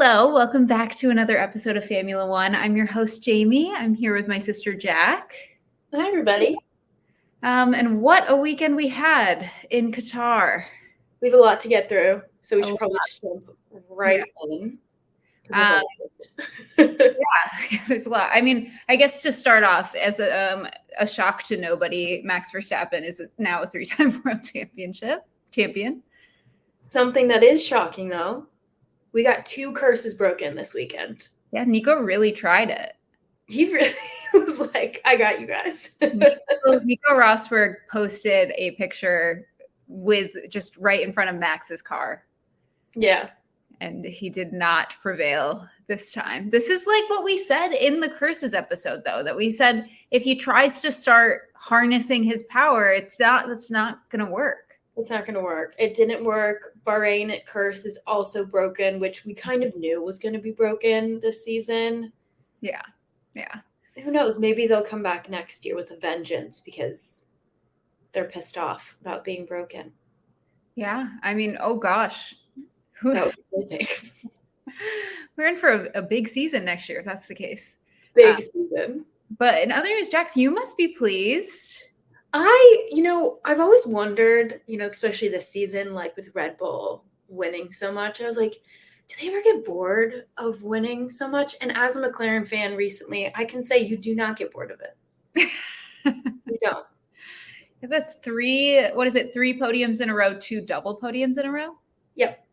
Hello, welcome back to another episode of Formula One. I'm your host, Jamie. I'm here with my sister, Jack. Hi, everybody. And what a weekend we had in Qatar. We have a lot to get through, so we should probably just jump right in. There's a lot. I mean, I guess to start off, as a shock to nobody, Max Verstappen is now a three-time world champion. Something that is shocking, though, we got 2 curses broken this weekend. Yeah, Nico really tried it. He really was like, I got you guys. Nico Rosberg posted a picture with just right in front of Max's car. Yeah. And he did not prevail this time. This is like what we said in the curses episode, though, that we said if he tries to start harnessing his power, that's not going to work. It's not going to work. It didn't work. Bahrain curse is also broken, which we kind of knew was going to be broken this season. Yeah. Who knows? Maybe they'll come back next year with a vengeance because they're pissed off about being broken. Yeah. I mean, oh gosh. That was amazing. We're in for a big season next year, if that's the case. Big season. But in other news, Jax, you must be pleased. I've always wondered, especially this season, like with Red Bull winning so much, I was like, do they ever get bored of winning so much? And as a McLaren fan recently, I can say you do not get bored of it. You don't. That's 3 podiums in a row, 2 double podiums in a row? Yep.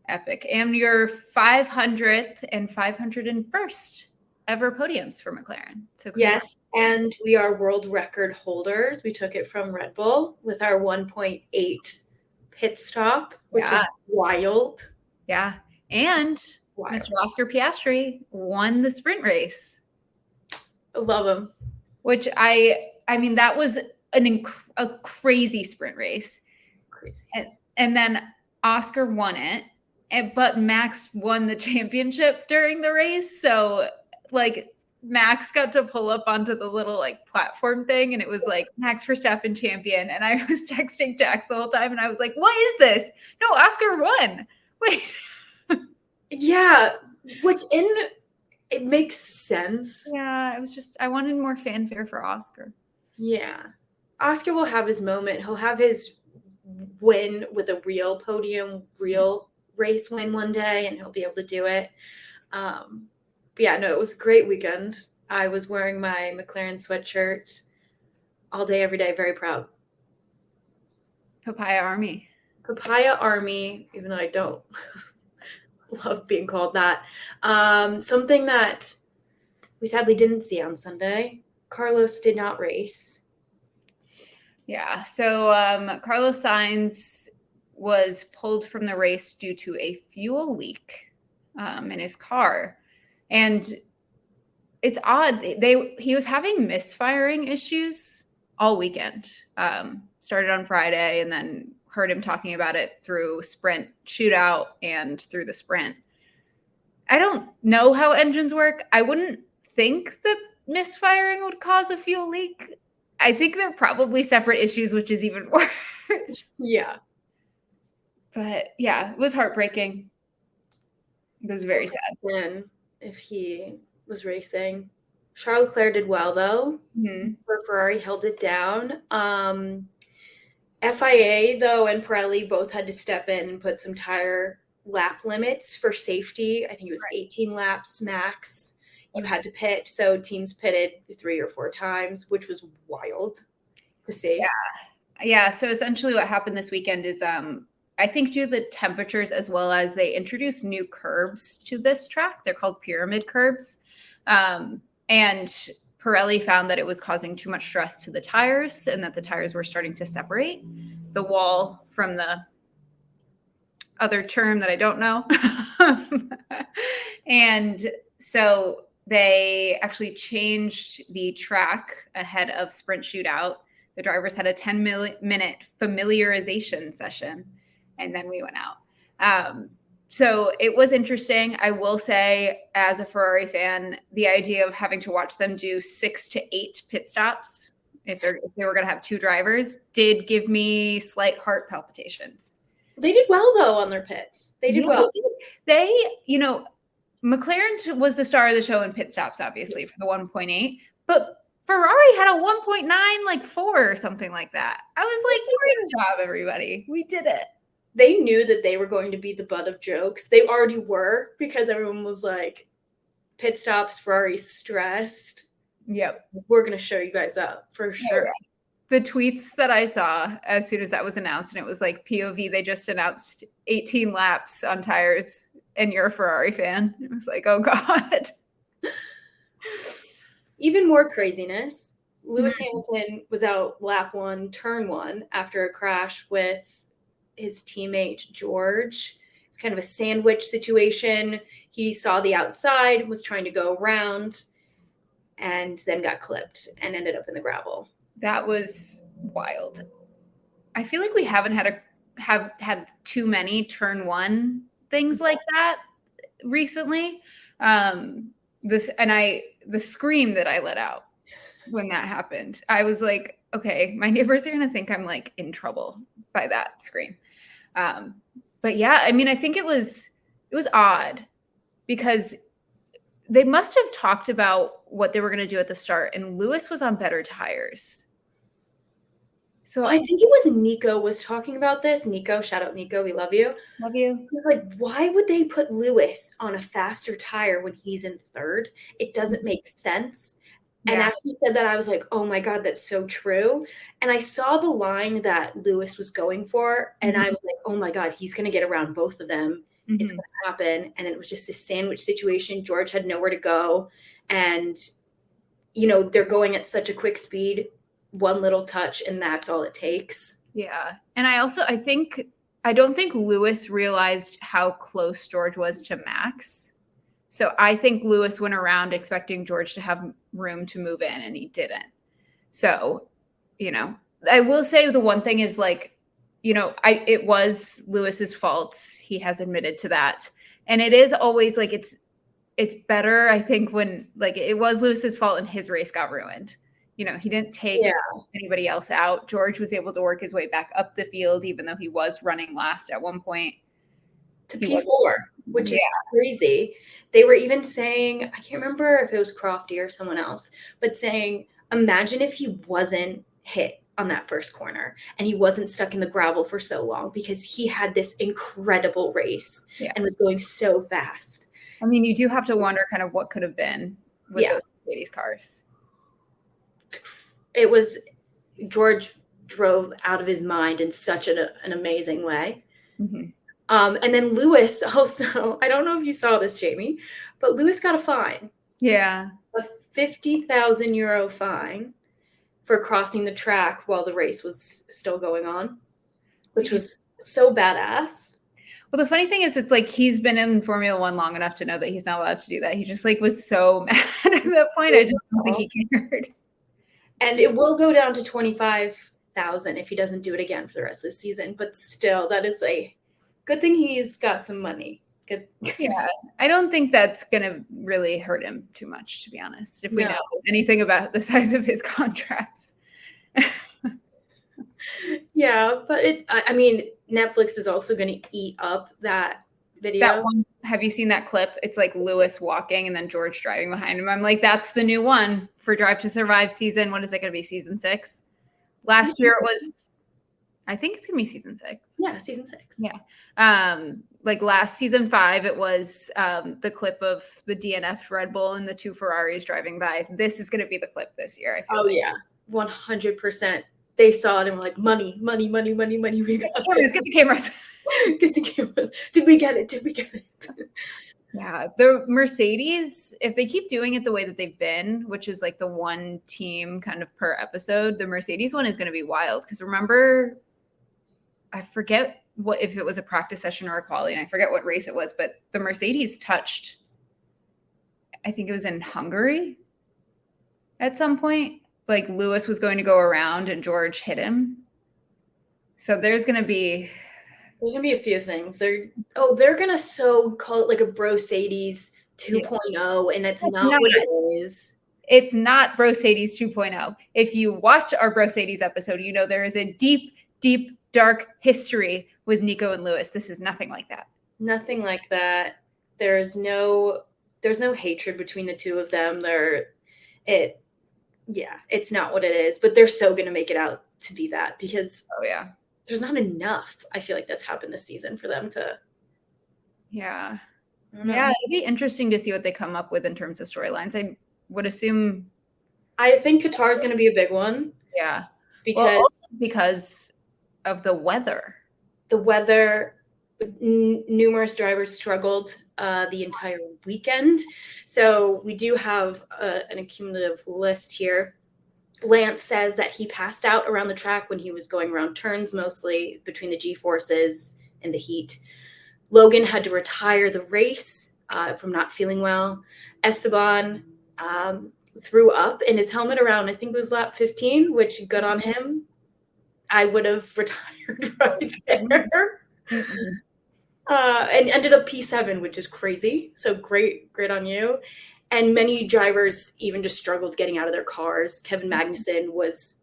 Epic. And your 500th and 501st ever podiums for McLaren. So yes, and we are world record holders. We took it from Red Bull with our 1.8 pit stop, which is wild. Yeah. And Mr. Oscar Piastri won the sprint race. I love him. Which I mean, that was a crazy sprint race. Crazy. And then Oscar won it, but Max won the championship during the race. So like Max got to pull up onto the little like platform thing, and it was like Max Verstappen champion. And I was texting Jax the whole time, and I was like, "What is this? No, Oscar won." Wait. Yeah, it makes sense. Yeah, it was just I wanted more fanfare for Oscar. Yeah, Oscar will have his moment. He'll have his win with a real podium, real race win one day, and he'll be able to do it. But yeah, no, it was a great weekend. I was wearing my McLaren sweatshirt all day, every day. Very proud. Papaya Army. Papaya Army, even though I don't love being called that. Something that we sadly didn't see on Sunday. Carlos did not race. Yeah, so Carlos Sainz was pulled from the race due to a fuel leak in his car. And it's odd. He was having misfiring issues all weekend. Started on Friday and then heard him talking about it through sprint shootout and through the sprint. I don't know how engines work. I wouldn't think that misfiring would cause a fuel leak. I think they're probably separate issues, which is even worse. Yeah. But yeah, it was heartbreaking. It was very sad. Then if he was racing. Charles Leclerc did well, though. Mm-hmm. Ferrari held it down. FIA, though, and Pirelli both had to step in and put some tire lap limits for safety. I think it was 18 laps max. You had to pit, so teams pitted 3 or 4 times, which was wild to see. Yeah. So essentially what happened this weekend is I think due to the temperatures, as well as they introduced new curbs to this track. They're called pyramid curbs. And Pirelli found that it was causing too much stress to the tires and that the tires were starting to separate the wall from the other term that I don't know. And so they actually changed the track ahead of sprint shootout. The drivers had a 10-minute familiarization session, and then we went out. So it was interesting. I will say, as a Ferrari fan, the idea of having to watch them do 6 to 8 pit stops, if they were going to have 2 drivers, did give me slight heart palpitations. They did well though on their pits. They did well. They, McLaren was the star of the show in pit stops, obviously, for the 1.8, but Ferrari had a 1.9, like 4 or something like that. I was like, great job, everybody. We did it. They knew that they were going to be the butt of jokes. They already were, because everyone was like, pit stops, Ferrari stressed. Yep. We're going to show you guys up for sure. Yeah. The tweets that I saw as soon as that was announced, and it was like, POV, they just announced 18 laps on tires and you're a Ferrari fan. It was like, oh God. Even more craziness. Lewis Hamilton was out lap 1, turn 1 after a crash with his teammate George. It's kind of a sandwich situation. He saw the outside, was trying to go around, and then got clipped and ended up in the gravel. That was wild. I feel like we haven't had too many turn 1 things like that recently. The scream that I let out when that happened, I was like, okay, my neighbors are gonna think I'm like in trouble by that scream. But yeah, I mean, I think it was odd because they must have talked about what they were going to do at the start, and Lewis was on better tires. So I think it was Nico was talking about this. Nico, shout out Nico, we love you. Love you. He was like, why would they put Lewis on a faster tire when he's in third? It doesn't make sense. Yeah. And after he said that, I was like, oh my God, that's so true. And I saw the line that Lewis was going for, and I was like, oh my God, he's going to get around both of them. It's going to happen. And then it was just a sandwich situation. George had nowhere to go. And, they're going at such a quick speed, one little touch, and that's all it takes. Yeah. And I don't think Lewis realized how close George was to Max. So I think Lewis went around expecting George to have room to move in, and he didn't. So, I will say the one thing is like, it was Lewis's fault. He has admitted to that. And it is always like, it's better, I think, when like it was Lewis's fault and his race got ruined. He didn't take anybody else out. George was able to work his way back up the field, even though he was running last at one point. To P4, which is crazy. They were even saying, I can't remember if it was Crofty or someone else, but saying, imagine if he wasn't hit on that first corner and he wasn't stuck in the gravel for so long, because he had this incredible race and was going so fast. I mean, you do have to wonder kind of what could have been with those Mercedes cars. It was, George drove out of his mind in such an amazing way. Mm-hmm. And then Lewis also, I don't know if you saw this, Jamie, but Lewis got a fine. Yeah. A 50,000 euro fine for crossing the track while the race was still going on, which was so badass. Well, the funny thing is, it's like he's been in Formula One long enough to know that he's not allowed to do that. He just like was so mad at that point. I just don't think he cared. And it will go down to 25,000 if he doesn't do it again for the rest of the season. But still, that is a good thing he's got some money. Good. Yeah, I don't think that's going to really hurt him too much, to be honest, if we know anything about the size of his contracts. Yeah, but I mean, Netflix is also going to eat up that video. That one, have you seen that clip? It's like Lewis walking and then George driving behind him. I'm like, that's the new one for Drive to Survive season. What is it going to be, season 6? Last year it was, I think it's going to be season 6. Yeah, season 6. Yeah. Like last season 5, it was the clip of the DNF Red Bull and the 2 Ferraris driving by. This is going to be the clip this year, I feel like. Yeah, 100%. They saw it and were like, money, money, money, money, money. We got cameras, get the cameras. Get the cameras. Did we get it? Did we get it? Yeah, the Mercedes, if they keep doing it the way that they've been, which is like the one team kind of per episode, the Mercedes one is going to be wild. Because remember, I forget if it was a practice session or a quali, and I forget what race it was, but the Mercedes touched, I think it was in Hungary at some point. Like Lewis was going to go around and George hit him. So there's going to be a few things. They're going to call it like a Brosades 2.0, and that's not what it is. It's not Brosades 2.0. If you watch our Brosades episode, there is a deep, deep, dark history with Nico and Lewis. This is nothing like that. Nothing like that. There's no hatred between the two of them. It's not what it is, but they're so going to make it out to be that because there's not enough. I feel like that's happened this season for them to. Yeah. Yeah, it'd be interesting to see what they come up with in terms of storylines. I would assume. I think Qatar is going to be a big one. Yeah. Because of the weather. The weather, numerous drivers struggled the entire weekend. So we do have an accumulative list here. Lance says that he passed out around the track when he was going around turns, mostly between the G-forces and the heat. Logan had to retire the race from not feeling well. Esteban threw up in his helmet around, I think it was lap 15, which good on him. I would have retired right there. And ended up P7, which is crazy. So great on you. And many drivers even just struggled getting out of their cars. Kevin Magnussen was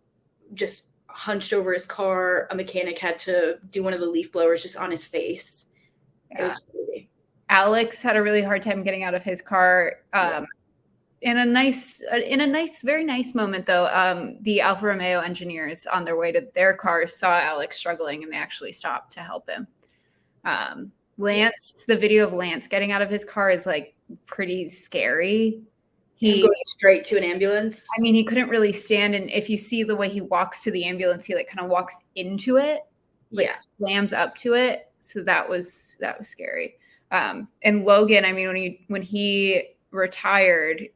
just hunched over his car. A mechanic had to do one of the leaf blowers just on his face. Yeah. It was crazy. Alex had a really hard time getting out of his car. In a nice, very nice moment, though, the Alfa Romeo engineers on their way to their cars saw Alex struggling, and they actually stopped to help him. Lance, the video of Lance getting out of his car is like pretty scary. He going straight to an ambulance. I mean, he couldn't really stand, and if you see the way he walks to the ambulance, he like kind of walks into it, like slams up to it. So that was scary. And Logan, I mean, when he retired,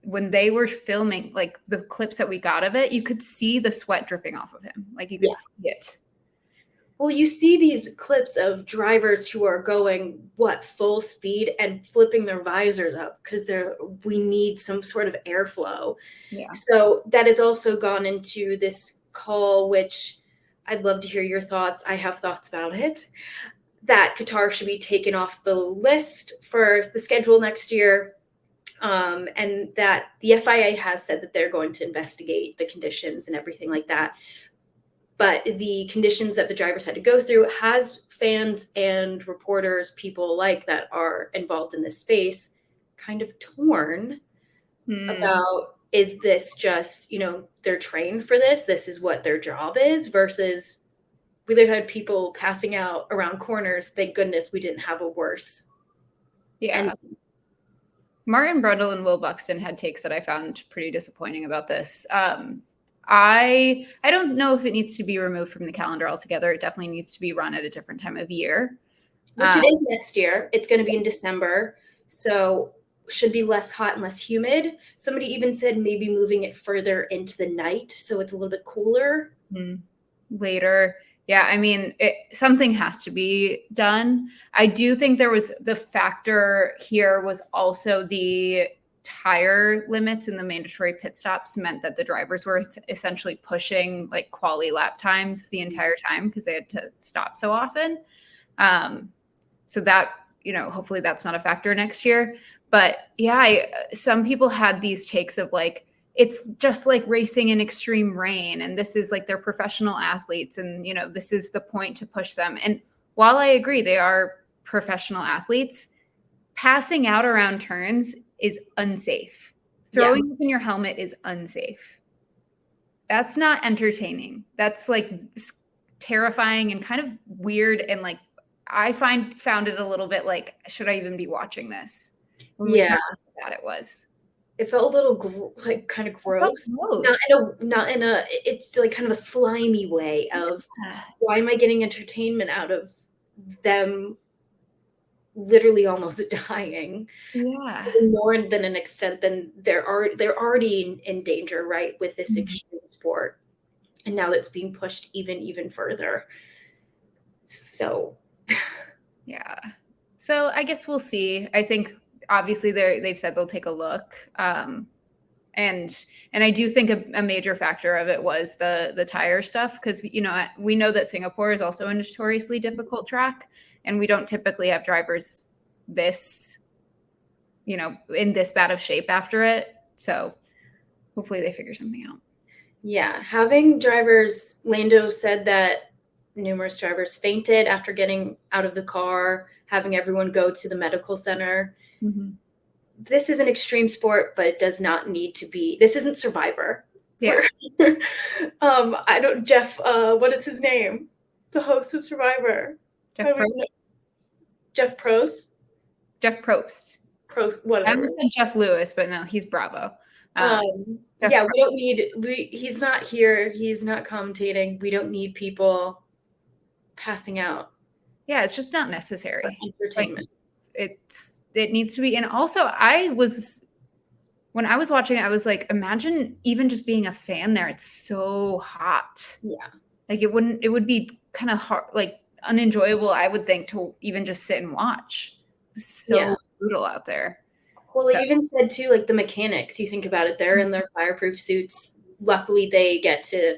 when they were filming like the clips that we got of it, you could see the sweat dripping off of him. Like you could see it. Well, you see these clips of drivers who are going full speed and flipping their visors up because we need some sort of airflow. Yeah. So that has also gone into this call, which I'd love to hear your thoughts. I have thoughts about it. That Qatar should be taken off the list for the schedule next year. And that the FIA has said that they're going to investigate the conditions and everything like that. But the conditions that the drivers had to go through has fans and reporters, people like that are involved in this space, kind of torn about, is this just, they're trained for this? This is what their job is versus we literally had people passing out around corners. Thank goodness we didn't have a worse. Yeah. Martin Brundle and Will Buxton had takes that I found pretty disappointing about this. I don't know if it needs to be removed from the calendar altogether. It definitely needs to be run at a different time of year. Which it is next year. It's going to be in December. So should be less hot and less humid. Somebody even said maybe moving it further into the night so it's a little bit cooler. Later. Yeah, I mean, something has to be done. I do think there was the factor here was also the tire limits and the mandatory pit stops meant that the drivers were essentially pushing like quali lap times the entire time because they had to stop so often. So that, hopefully that's not a factor next year. But yeah, some people had these takes of like, it's just like racing in extreme rain. And this is like they're professional athletes. And, this is the point to push them. And while I agree, they are professional athletes, passing out around turns is unsafe. Throwing up in your helmet is unsafe. That's not entertaining. That's like terrifying and kind of weird. And like, I found it a little bit like, should I even be watching this? That it was. It felt a little kind of gross. Not in a, it's like kind of a slimy way of why am I getting entertainment out of them literally almost dying? Yeah. More than an extent than they're already in danger, right, with this extreme sport. And now that's being pushed even further. So yeah. So I guess we'll see. I think obviously they've said they'll take a look. And I do think a major factor of it was the tire stuff because we know that Singapore is also a notoriously difficult track. And we don't typically have drivers this, in this bad of shape after it. So hopefully they figure something out. Yeah. Having drivers, Lando said that numerous drivers fainted after getting out of the car, having everyone go to the medical center. Mm-hmm. This is an extreme sport, but it does not need to be. This isn't Survivor. Yeah. I don't. Jeff. What is his name? The host of Survivor. Jeff Probst. Jeff Probst. Jeff Probst. Whatever. I almost said Jeff Lewis, but no, he's Bravo. Yeah, Probst. We don't need. He's not here. He's not commentating. We don't need people passing out. Yeah, it's just not necessary. Entertainment. Like, it needs to be. And also, when I was watching it, I was like, imagine even just being a fan there. It's so hot. Yeah. Like it would be kind of hard, like unenjoyable, I would think, to even just sit and watch. It was so brutal out there. Well, they even said too, like the mechanics, you think about it, they're in their fireproof suits. Luckily, they get to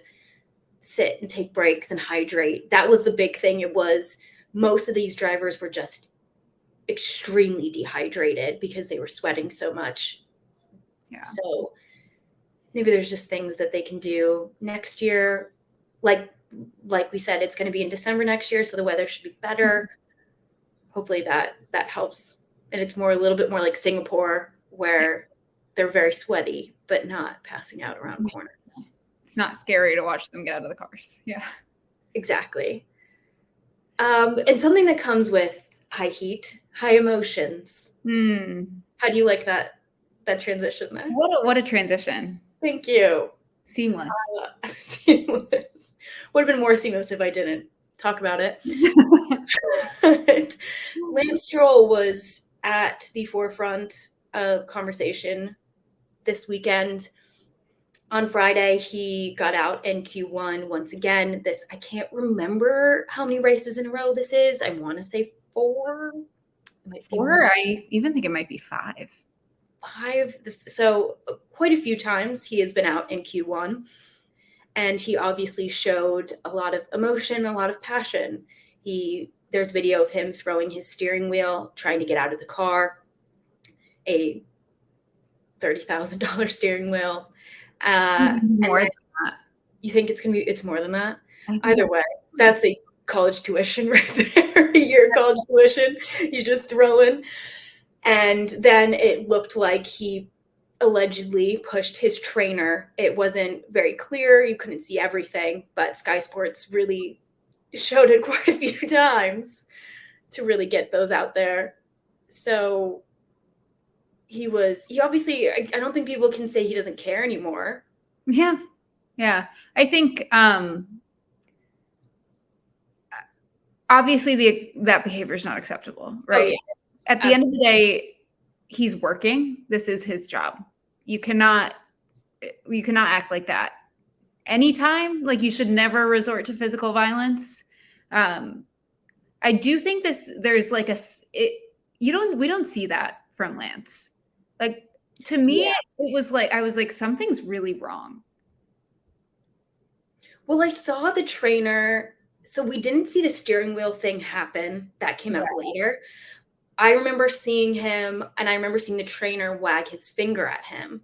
sit and take breaks and hydrate. That was the big thing. It was most of these drivers were just extremely dehydrated because they were sweating so much. Yeah. So maybe there's just things that they can do next year. Like we said, it's going to be in December next year, so the weather should be better. Hopefully that helps. And it's a little bit more like Singapore, where they're very sweaty, but not passing out around corners. It's not scary to watch them get out of the cars. Yeah. Exactly. And something that comes with high heat, high emotions. How do you like that transition there? What a transition. Thank you. Seamless. Seamless. Would have been more seamless if I didn't talk about it. Lance Stroll was at the forefront of conversation this weekend. On Friday, he got out in Q1 once again. I can't remember how many races in a row this is. I want to say 4. Four? I even think it might be 5. 5. So quite a few times he has been out in Q1. And he obviously showed a lot of emotion, a lot of passion. There's video of him throwing his steering wheel, trying to get out of the car, a $30,000 steering wheel. More than that. You think it's more than that? Either way, that's a college tuition right there. A year college tuition you just throw in. And then it looked like he allegedly pushed his trainer. It wasn't very clear. You couldn't see everything, but Sky Sports really showed it quite a few times to really get those out there. So he obviously, I don't think people can say he doesn't care anymore. Yeah. Yeah. I think, obviously that behavior is not acceptable, right? Oh, yeah. At the end of the day, he's working. This is his job. You cannot act like that anytime. Like, you should never resort to physical violence. I do think there's like we don't see that from Lance. Like, to me, it was like, I was like, something's really wrong. Well, I saw the trainer. So we didn't see the steering wheel thing happen. That came out later. I remember seeing him, and I remember seeing the trainer wag his finger at him.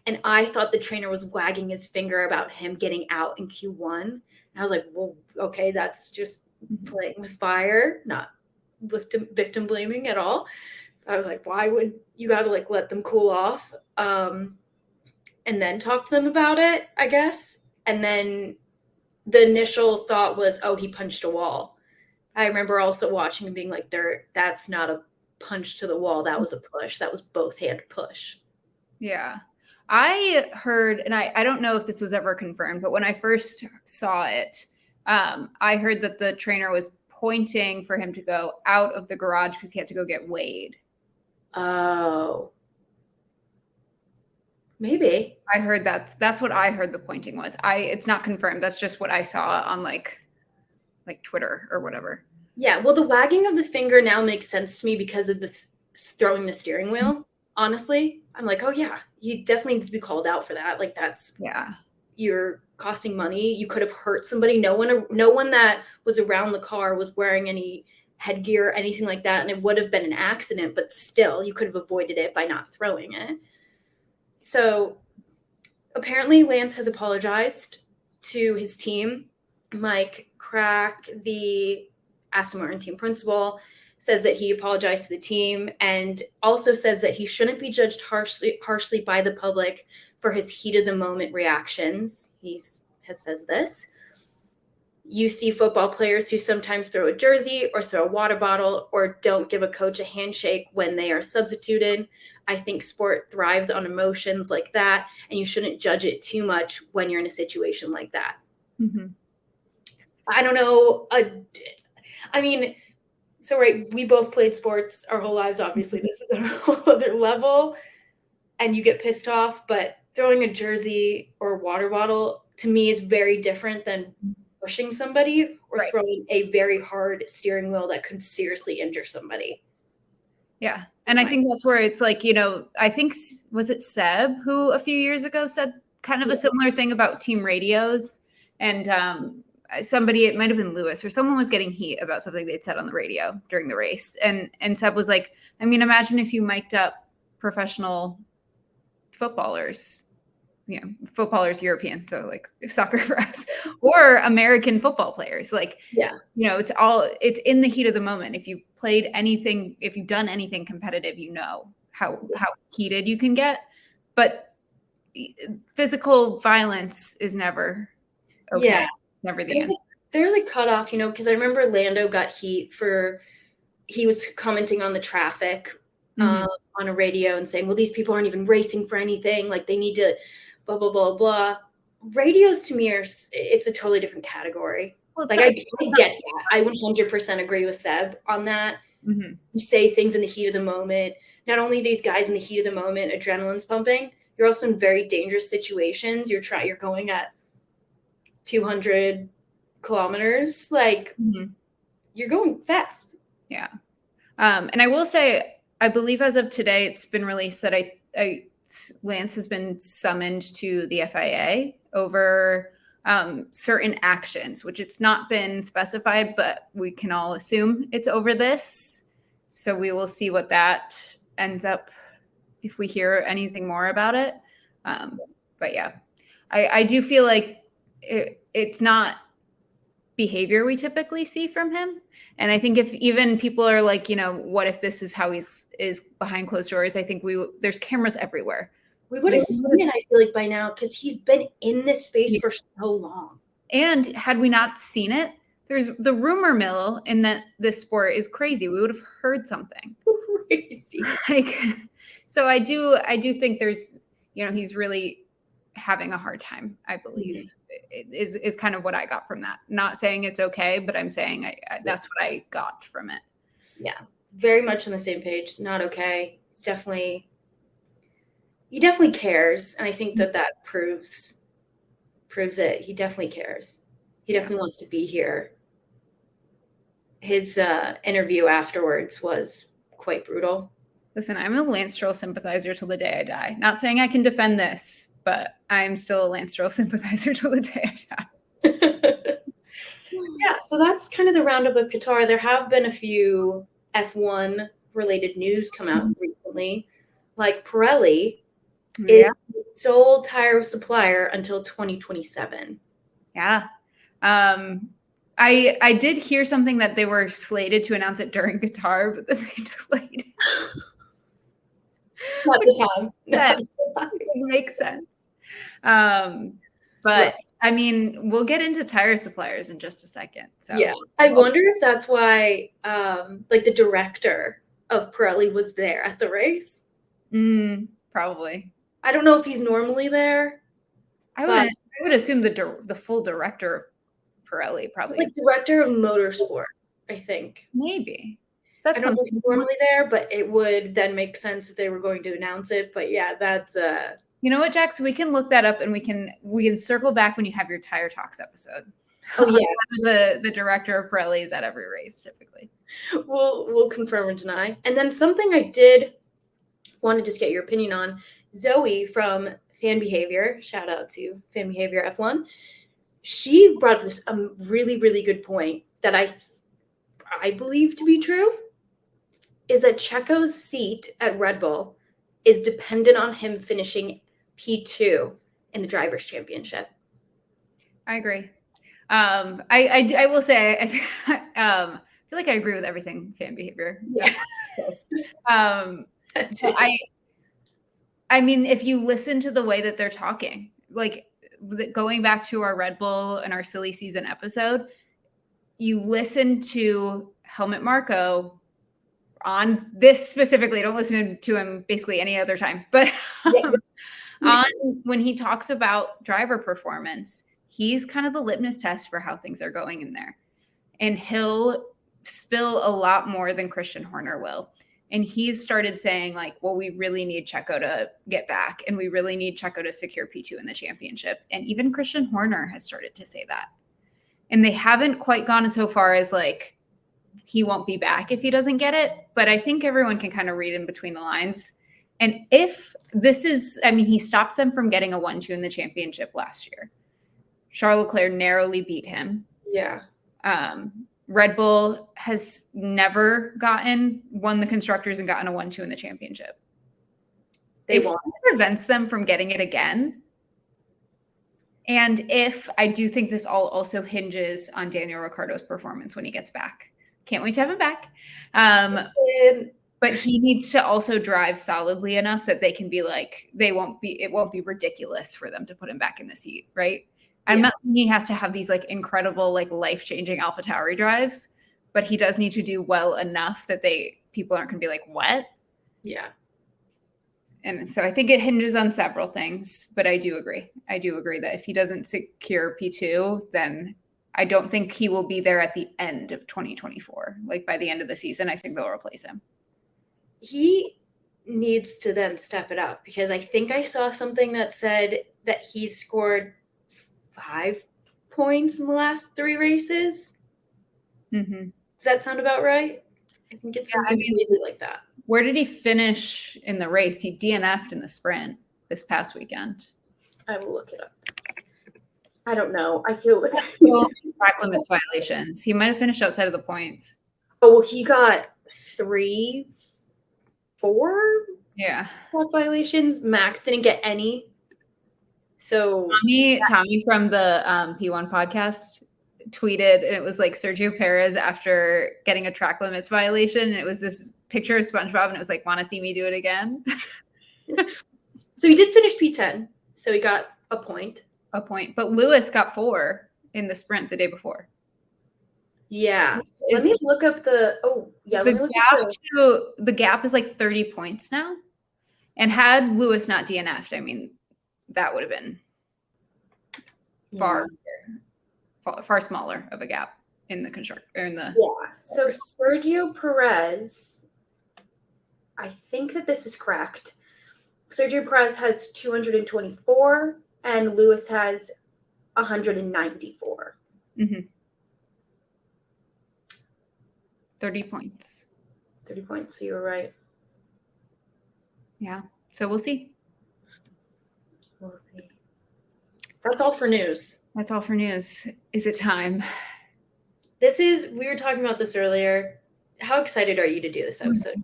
And I thought the trainer was wagging his finger about him getting out in Q1. And I was like, well, okay, that's just playing with fire, not victim blaming at all. I was like, why would you got to like let them cool off and then talk to them about it, I guess. And then the initial thought was, oh, he punched a wall. I remember also watching and being like, that's not a punch to the wall. That was a push. That was both hand push. Yeah. I heard, and I don't know if this was ever confirmed, but when I first saw it, I heard that the trainer was pointing for him to go out of the garage because he had to go get weighed. Oh. Maybe. I heard that's what I heard the pointing was. It's not confirmed. That's just what I saw on like Twitter or whatever. Yeah, well, the wagging of the finger now makes sense to me because of the throwing the steering wheel. Honestly, I'm like, oh yeah, you definitely need to be called out for that. Like, that's you're costing money. You could have hurt somebody. No one that was around the car was wearing any headgear or anything like that, and it would have been an accident. But still, you could have avoided it by not throwing it. So apparently, Lance has apologized to his team. Mike Crack, the Aston Martin team principal, says that he apologized to the team and also says that he shouldn't be judged harshly by the public for his heat of the moment reactions. Says this. You see football players who sometimes throw a jersey or throw a water bottle or don't give a coach a handshake when they are substituted. I think sport thrives on emotions like that, and you shouldn't judge it too much when you're in a situation like that. Mm-hmm. I don't know. I mean, so right, we both played sports our whole lives. Obviously, this is a whole other level, and you get pissed off. But throwing a jersey or a water bottle to me is very different than pushing somebody or Right. throwing a very hard steering wheel that could seriously injure somebody. Yeah. And I think that's where it's like, you know, I think, was it Seb who a few years ago said kind of a similar thing about team radios? And somebody, it might have been Lewis or someone was getting heat about something they'd said on the radio during the race. And Seb was like, I mean, imagine if you mic'd up professional footballers, you know, footballers European, so like soccer for us, or American football players. Like, yeah, you know, it's in the heat of the moment. If you played anything, if you've done anything competitive, you know how heated you can get. But physical violence is never okay. Yeah. Never the answer. There's a cutoff, you know, because I remember Lando got heat he was commenting on the traffic on a radio and saying, well, these people aren't even racing for anything. Like they need to blah, blah, blah, blah. Radios to me it's a totally different category. Well, like I get that. I 100% agree with Seb on that. Mm-hmm. You say things in the heat of the moment. Not only these guys in the heat of the moment, adrenaline's pumping, you're also in very dangerous situations. You're going at 200 kilometers. Like you're going fast. Yeah. And I will say, I believe as of today, it's been released that Lance has been summoned to the FIA over certain actions, which it's not been specified, but we can all assume it's over this. So we will see what that ends up if we hear anything more about it. But yeah, I do feel like it's not behavior we typically see from him. And I think if even people are like, you know, what if this is how is behind closed doors? I think there's cameras everywhere. We would have seen it, I feel like, by now, because he's been in this space for so long. And had we not seen it, there's the rumor mill in this sport is crazy. We would have heard something. Crazy. Like, so I do think there's, you know, he's really having a hard time, I believe. Is kind of what I got from that. Not saying it's okay, but I'm saying that's what I got from it. Yeah, very much on the same page. Not okay. He definitely cares, and I think that proves it. He definitely cares. He definitely wants to be here. His interview afterwards was quite brutal. Listen, I'm a Lance Stroll sympathizer till the day I die. Not saying I can defend this, but I'm still a Lance Stroll sympathizer till the day I die. Yeah, so that's kind of the roundup of Qatar. There have been a few F1 related news come out recently, like Pirelli is sole tire supplier until 2027. Yeah. I did hear something that they were slated to announce it during Qatar, but then they delayed it. Not the time. It makes sense. But I mean, we'll get into tire suppliers in just a second. So yeah, I wonder if that's why, like the director of Pirelli was there at the race. Probably. I don't know if he's normally there. I would assume the full director of Pirelli probably. Like director of motorsport, I think. Maybe. I don't know if he's normally there, but it would then make sense if they were going to announce it. But yeah, that's You know what, Jax? We can look that up and we can circle back when you have your Tire Talks episode. Oh yeah. The director of Pirelli is at every race typically. We'll confirm or deny. And then something I did want to just get your opinion on, Zoe from Fan Behavior, shout out to Fan Behavior F1. She brought up this really, really good point that I believe to be true, is that Checo's seat at Red Bull is dependent on him finishing P2 in the Drivers' Championship. I agree. I will say, I feel like I agree with everything fan behavior. Yeah. So I mean, if you listen to the way that they're talking, like going back to our Red Bull and our silly season episode, you listen to Helmut Marko on this specifically. Don't listen to him basically any other time, but on when he talks about driver performance, he's kind of the litmus test for how things are going in there. And he'll spill a lot more than Christian Horner will. And he's started saying, like, well, we really need Checo to get back, and we really need Checo to secure P2 in the championship. And even Christian Horner has started to say that. And they haven't quite gone so far as, like, he won't be back if he doesn't get it. But I think everyone can kind of read in between the lines. And if this is, I mean, he stopped them from getting a 1-2 in the championship last year. Charles Leclerc narrowly beat him. Yeah. Red Bull has never won the constructors and gotten a 1-2 in the championship. If it prevents them from getting it again. And if I do think this all also hinges on Daniel Ricciardo's performance when he gets back. Can't wait to have him back. But he needs to also drive solidly enough that they can be like, it won't be ridiculous for them to put him back in the seat, right? I'm not saying he has to have these like incredible, like life-changing AlphaTauri drives, but he does need to do well enough that people aren't going to be like, what? Yeah. And so I think it hinges on several things, but I do agree. That if he doesn't secure P2, then I don't think he will be there at the end of 2024. Like by the end of the season, I think they'll replace him. He needs to then step it up, because I think I saw something that said that he scored 5 points in the last 3 races. Mm-hmm. Does that sound about right? I think it's something crazy like that. Where did he finish in the race? He DNF'd in the sprint this past weekend. I will look it up. I don't know. I feel like track limits violations. He might have finished outside of the points. Oh, well, he got 3, 4 track violations. Max didn't get any. So Tommy from the P1 podcast tweeted, and it was like Sergio Perez after getting a track limits violation. And it was this picture of SpongeBob, and it was like, want to see me do it again? So he did finish P10. So he got a point. But Lewis got 4 in the sprint the day before. Yeah. Let me look up the gap is like 30 points now. And had Lewis not DNF'd, I mean, that would have been far smaller of a gap in the So Sergio Perez, I think that this is correct. Sergio Perez has 224 and Lewis has 194. Mm-hmm. 30 points. 30 points. So you were right. Yeah. So we'll see. We'll see. That's all for news. Is it time? We were talking about this earlier. How excited are you to do this episode?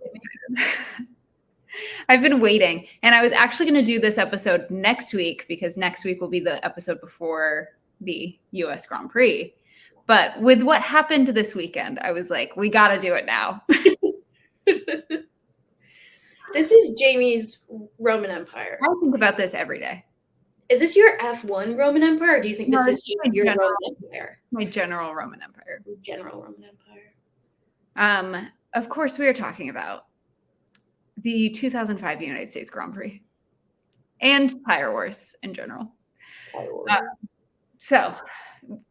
I've been waiting, and I was actually going to do this episode next week, because next week will be the episode before the US Grand Prix. But with what happened this weekend, I was like, we got to do it now. This is Jamie's Roman Empire. I think about this every day. Is this your F1 Roman Empire, or do you think this is your Roman Empire? My general Roman Empire. General Roman Empire. Of course, we are talking about the 2005 United States Grand Prix and Tire Wars in general.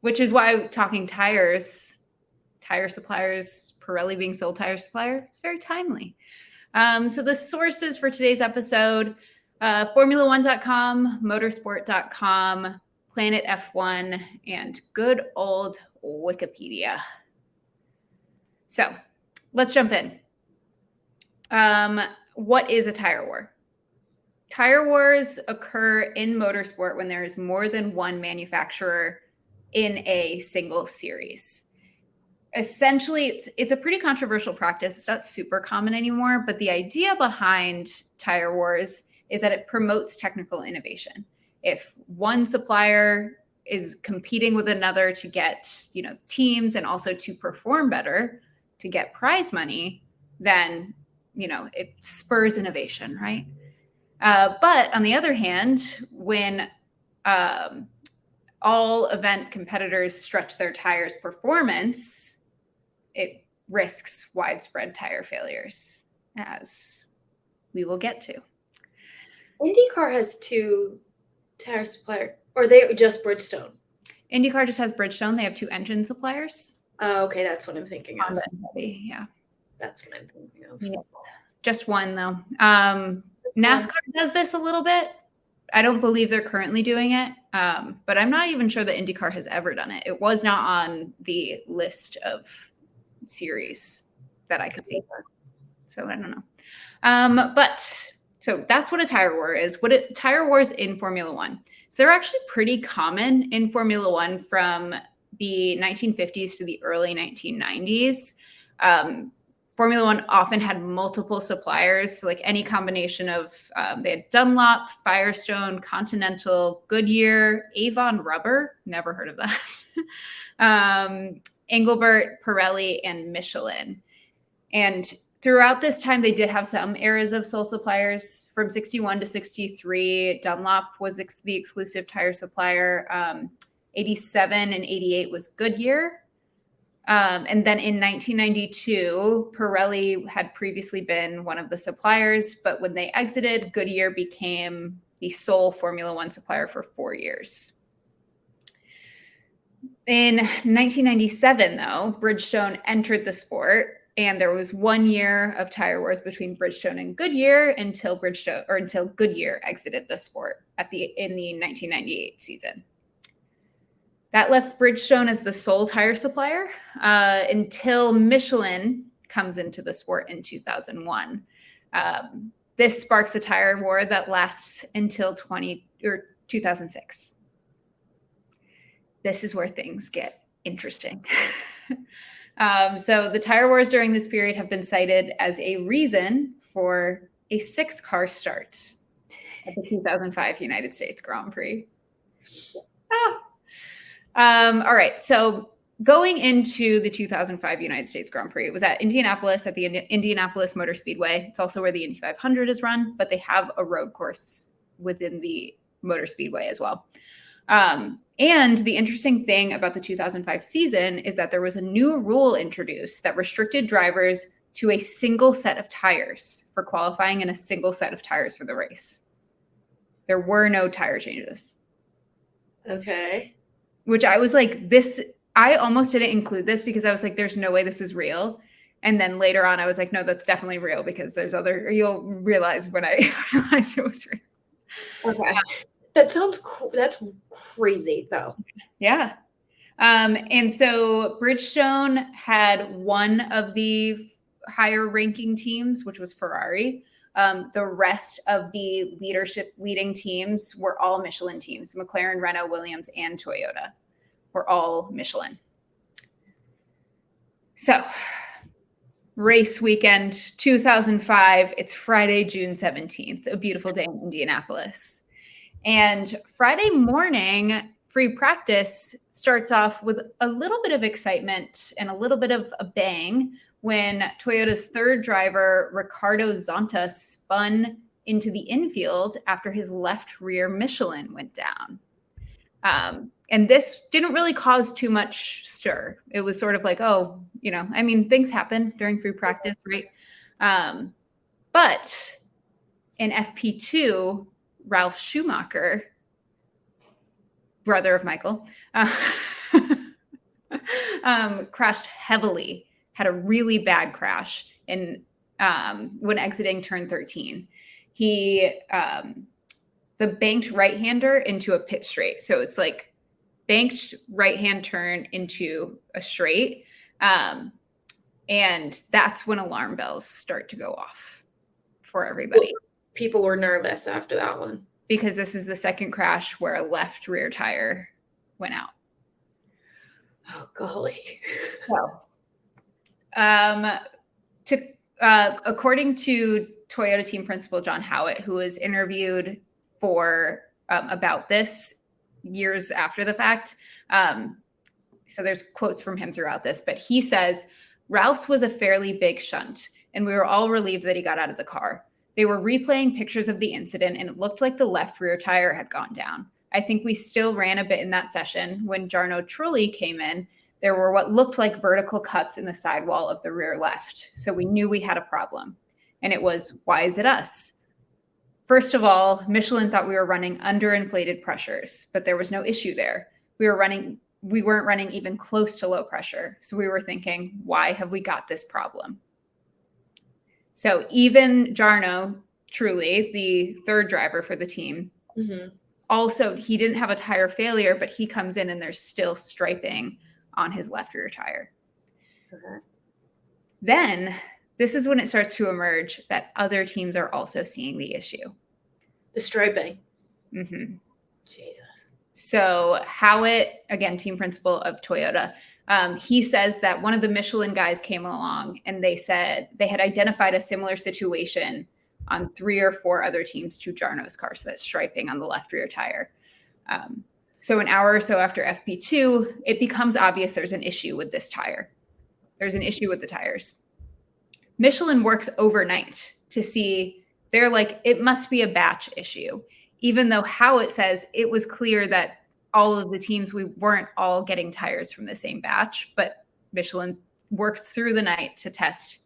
Which is why talking tire suppliers, Pirelli being sole tire supplier, is very timely. So the sources for today's episode, Formula1.com, motorsport.com, Planet F1, and good old Wikipedia. So let's jump in. What is a tire war? Tire wars occur in motorsport when there is more than one manufacturer in a single series. Essentially, it's a pretty controversial practice. It's not super common anymore, but the idea behind tire wars is that it promotes technical innovation. If one supplier is competing with another to get, teams and also to perform better to get prize money, then, it spurs innovation, right? But on the other hand, when all event competitors stretch their tires' performance, it risks widespread tire failures, as we will get to. IndyCar has 2 tire suppliers, or they just Bridgestone? IndyCar just has Bridgestone. They have 2 engine suppliers. Oh, okay, that's what I'm thinking of. Honda and Heavy, yeah. That's what I'm thinking of. Yeah. Just one, though. NASCAR does this a little bit. I don't believe they're currently doing it, but I'm not even sure that IndyCar has ever done it. It was not on the list of series that I could see. So I don't know. So that's what a tire war is. Tire wars in Formula One. So they're actually pretty common in Formula One from the 1950s to the early 1990s. Formula One often had multiple suppliers, so like any combination of, they had Dunlop, Firestone, Continental, Goodyear, Avon Rubber, never heard of that, Engelbert, Pirelli, and Michelin. And throughout this time, they did have some eras of sole suppliers. From 61 to 63, Dunlop was the exclusive tire supplier. 87 and 88 was Goodyear. And then in 1992, Pirelli had previously been one of the suppliers, but when they exited, Goodyear became the sole Formula One supplier for 4 years. In 1997, though, Bridgestone entered the sport, and there was 1 year of tire wars between Bridgestone and Goodyear until Goodyear exited the sport in the 1998 season. That left Bridgestone as the sole tire supplier until Michelin comes into the sport in 2001. This sparks a tire war that lasts until 2006. This is where things get interesting. So the tire wars during this period have been cited as a reason for a 6-car start at the 2005 United States Grand Prix. All right, so going into the 2005 United States Grand Prix, it was at Indianapolis at the Indianapolis Motor Speedway. It's also where the Indy 500 is run, but they have a road course within the Motor Speedway as well. And the interesting thing about the 2005 season is that there was a new rule introduced that restricted drivers to a single set of tires for qualifying and a single set of tires for the race. There were no tire changes. Okay. Which I was like, I almost didn't include this because I was like, there's no way this is real. And then later on, I was like, no, that's definitely real because you'll realize when I realized it was real. Okay. That's crazy though. Yeah. And so Bridgestone had one of the higher ranking teams, which was Ferrari. The rest of the leading teams were all Michelin teams. McLaren, Renault, Williams, and Toyota were all Michelin. So race weekend 2005, it's Friday, June 17th, a beautiful day in Indianapolis. And Friday morning, free practice starts off with a little bit of excitement and a little bit of a bang when Toyota's third driver, Ricardo Zonta, spun into the infield after his left rear Michelin went down. And this didn't really cause too much stir. It was sort of like, things happen during free practice, right? But in FP2, Ralf Schumacher, brother of Michael, crashed heavily, had a really bad crash when exiting turn 13. He the banked right-hander into a pit straight. So it's like banked right-hand turn into a straight. And that's when alarm bells start to go off for everybody. People were nervous after that one. Because this is the second crash where a left rear tire went out. Oh, golly. So, according to Toyota team principal John Howitt, who was interviewed about this, years after the fact. So there's quotes from him throughout this, but he says, Ralph's was a fairly big shunt, and we were all relieved that he got out of the car. They were replaying pictures of the incident, and it looked like the left rear tire had gone down. I think we still ran a bit in that session. When Jarno Trulli came in, there were what looked like vertical cuts in the sidewall of the rear left. So we knew we had a problem. And it was, why is it us? First of all, Michelin thought we were running underinflated pressures, but there was no issue there. We weren't running even close to low pressure. So we were thinking, why have we got this problem? So even Jarno Trulli, the third driver for the team, also, he didn't have a tire failure, but he comes in and there's still striping on his left rear tire. Then this is when it starts to emerge that other teams are also seeing the issue. The striping. Jesus. So Howitt, again, team principal of Toyota, he says that one of the Michelin guys came along and they said they had identified a similar situation on 3 or 4 other teams to Jarno's car. So that's striping on the left rear tire. So an hour or so after FP2, it becomes obvious there's an issue with this tire. There's an issue with the tires. Michelin works overnight to see, they're like, it must be a batch issue. Even though Howitt says it was clear that all of the teams, we weren't all getting tires from the same batch, but Michelin works through the night to test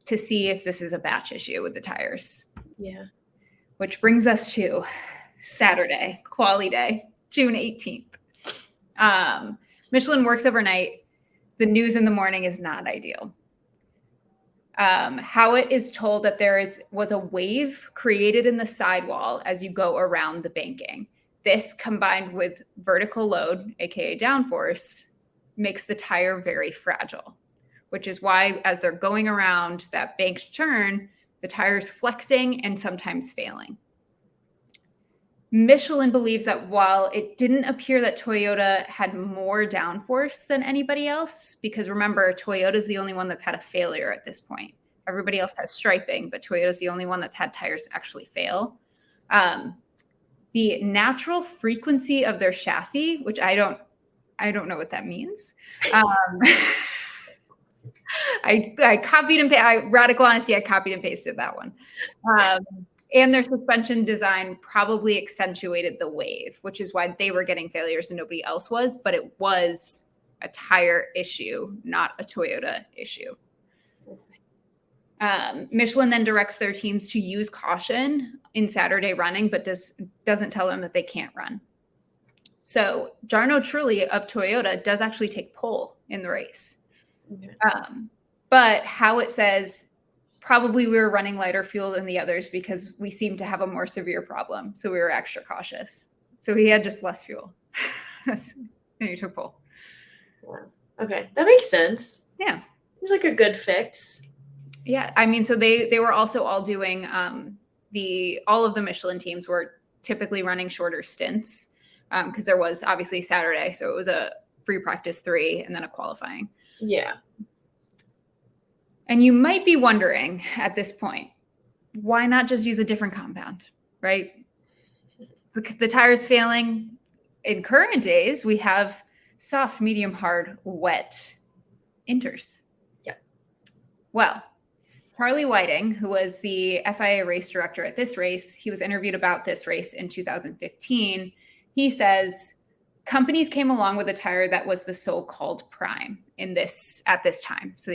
to see if this is a batch issue with the tires. Yeah. Which brings us to Saturday, quali day, June 18th. Michelin works overnight. The news in the morning is not ideal. Howitt is told that was a wave created in the sidewall as you go around the banking. This combined with vertical load, aka downforce, makes the tire very fragile, which is why as they're going around that banked turn, the tire's flexing and sometimes failing. Michelin believes that while it didn't appear that Toyota had more downforce than anybody else, because remember, Toyota's the only one that's had a failure at this point. Everybody else has striping, but Toyota's the only one that's had tires actually fail. The natural frequency of their chassis, which I don't know what that means. I copied and pasted. Radical honesty, I copied and pasted that one. And their suspension design probably accentuated the wave, which is why they were getting failures and nobody else was. But it was a tire issue, not a Toyota issue. Michelin then directs their teams to use caution in Saturday running, but doesn't tell them that they can't run. So Jarno Trulli of Toyota does actually take pole in the race. But Howitt says probably we were running lighter fuel than the others because we seemed to have a more severe problem. So we were extra cautious. So he had just less fuel. And he took pole. Okay, that makes sense. Yeah. Seems like a good fix. Yeah, I mean, so they were also all doing all of the Michelin teams were typically running shorter stints because there was obviously Saturday, so it was a free practice 3 and then a qualifying. Yeah. And you might be wondering at this point, why not just use a different compound, right? The tire's failing. In current days, we have soft, medium, hard, wet inters. Yeah. Well, Charlie Whiting, who was the FIA race director at this race, he was interviewed about this race in 2015. He says companies came along with a tire that was the so-called prime at this time. So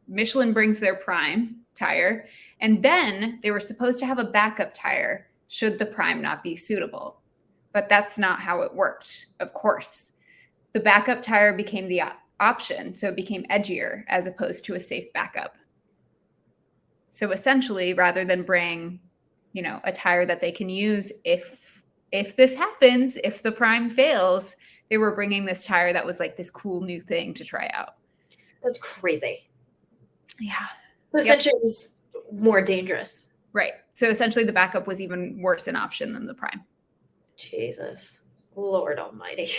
Michelin brings their prime tire, and then they were supposed to have a backup tire should the prime not be suitable. But that's not how it worked, of course. The backup tire became the option, so it became edgier as opposed to a safe backup. So essentially, rather than bring, a tire that they can use if this happens, if the prime fails, they were bringing this tire that was like this cool new thing to try out. That's crazy. Yeah. So essentially, it was more dangerous. Right. So essentially, the backup was even worse an option than the prime. Jesus, Lord Almighty.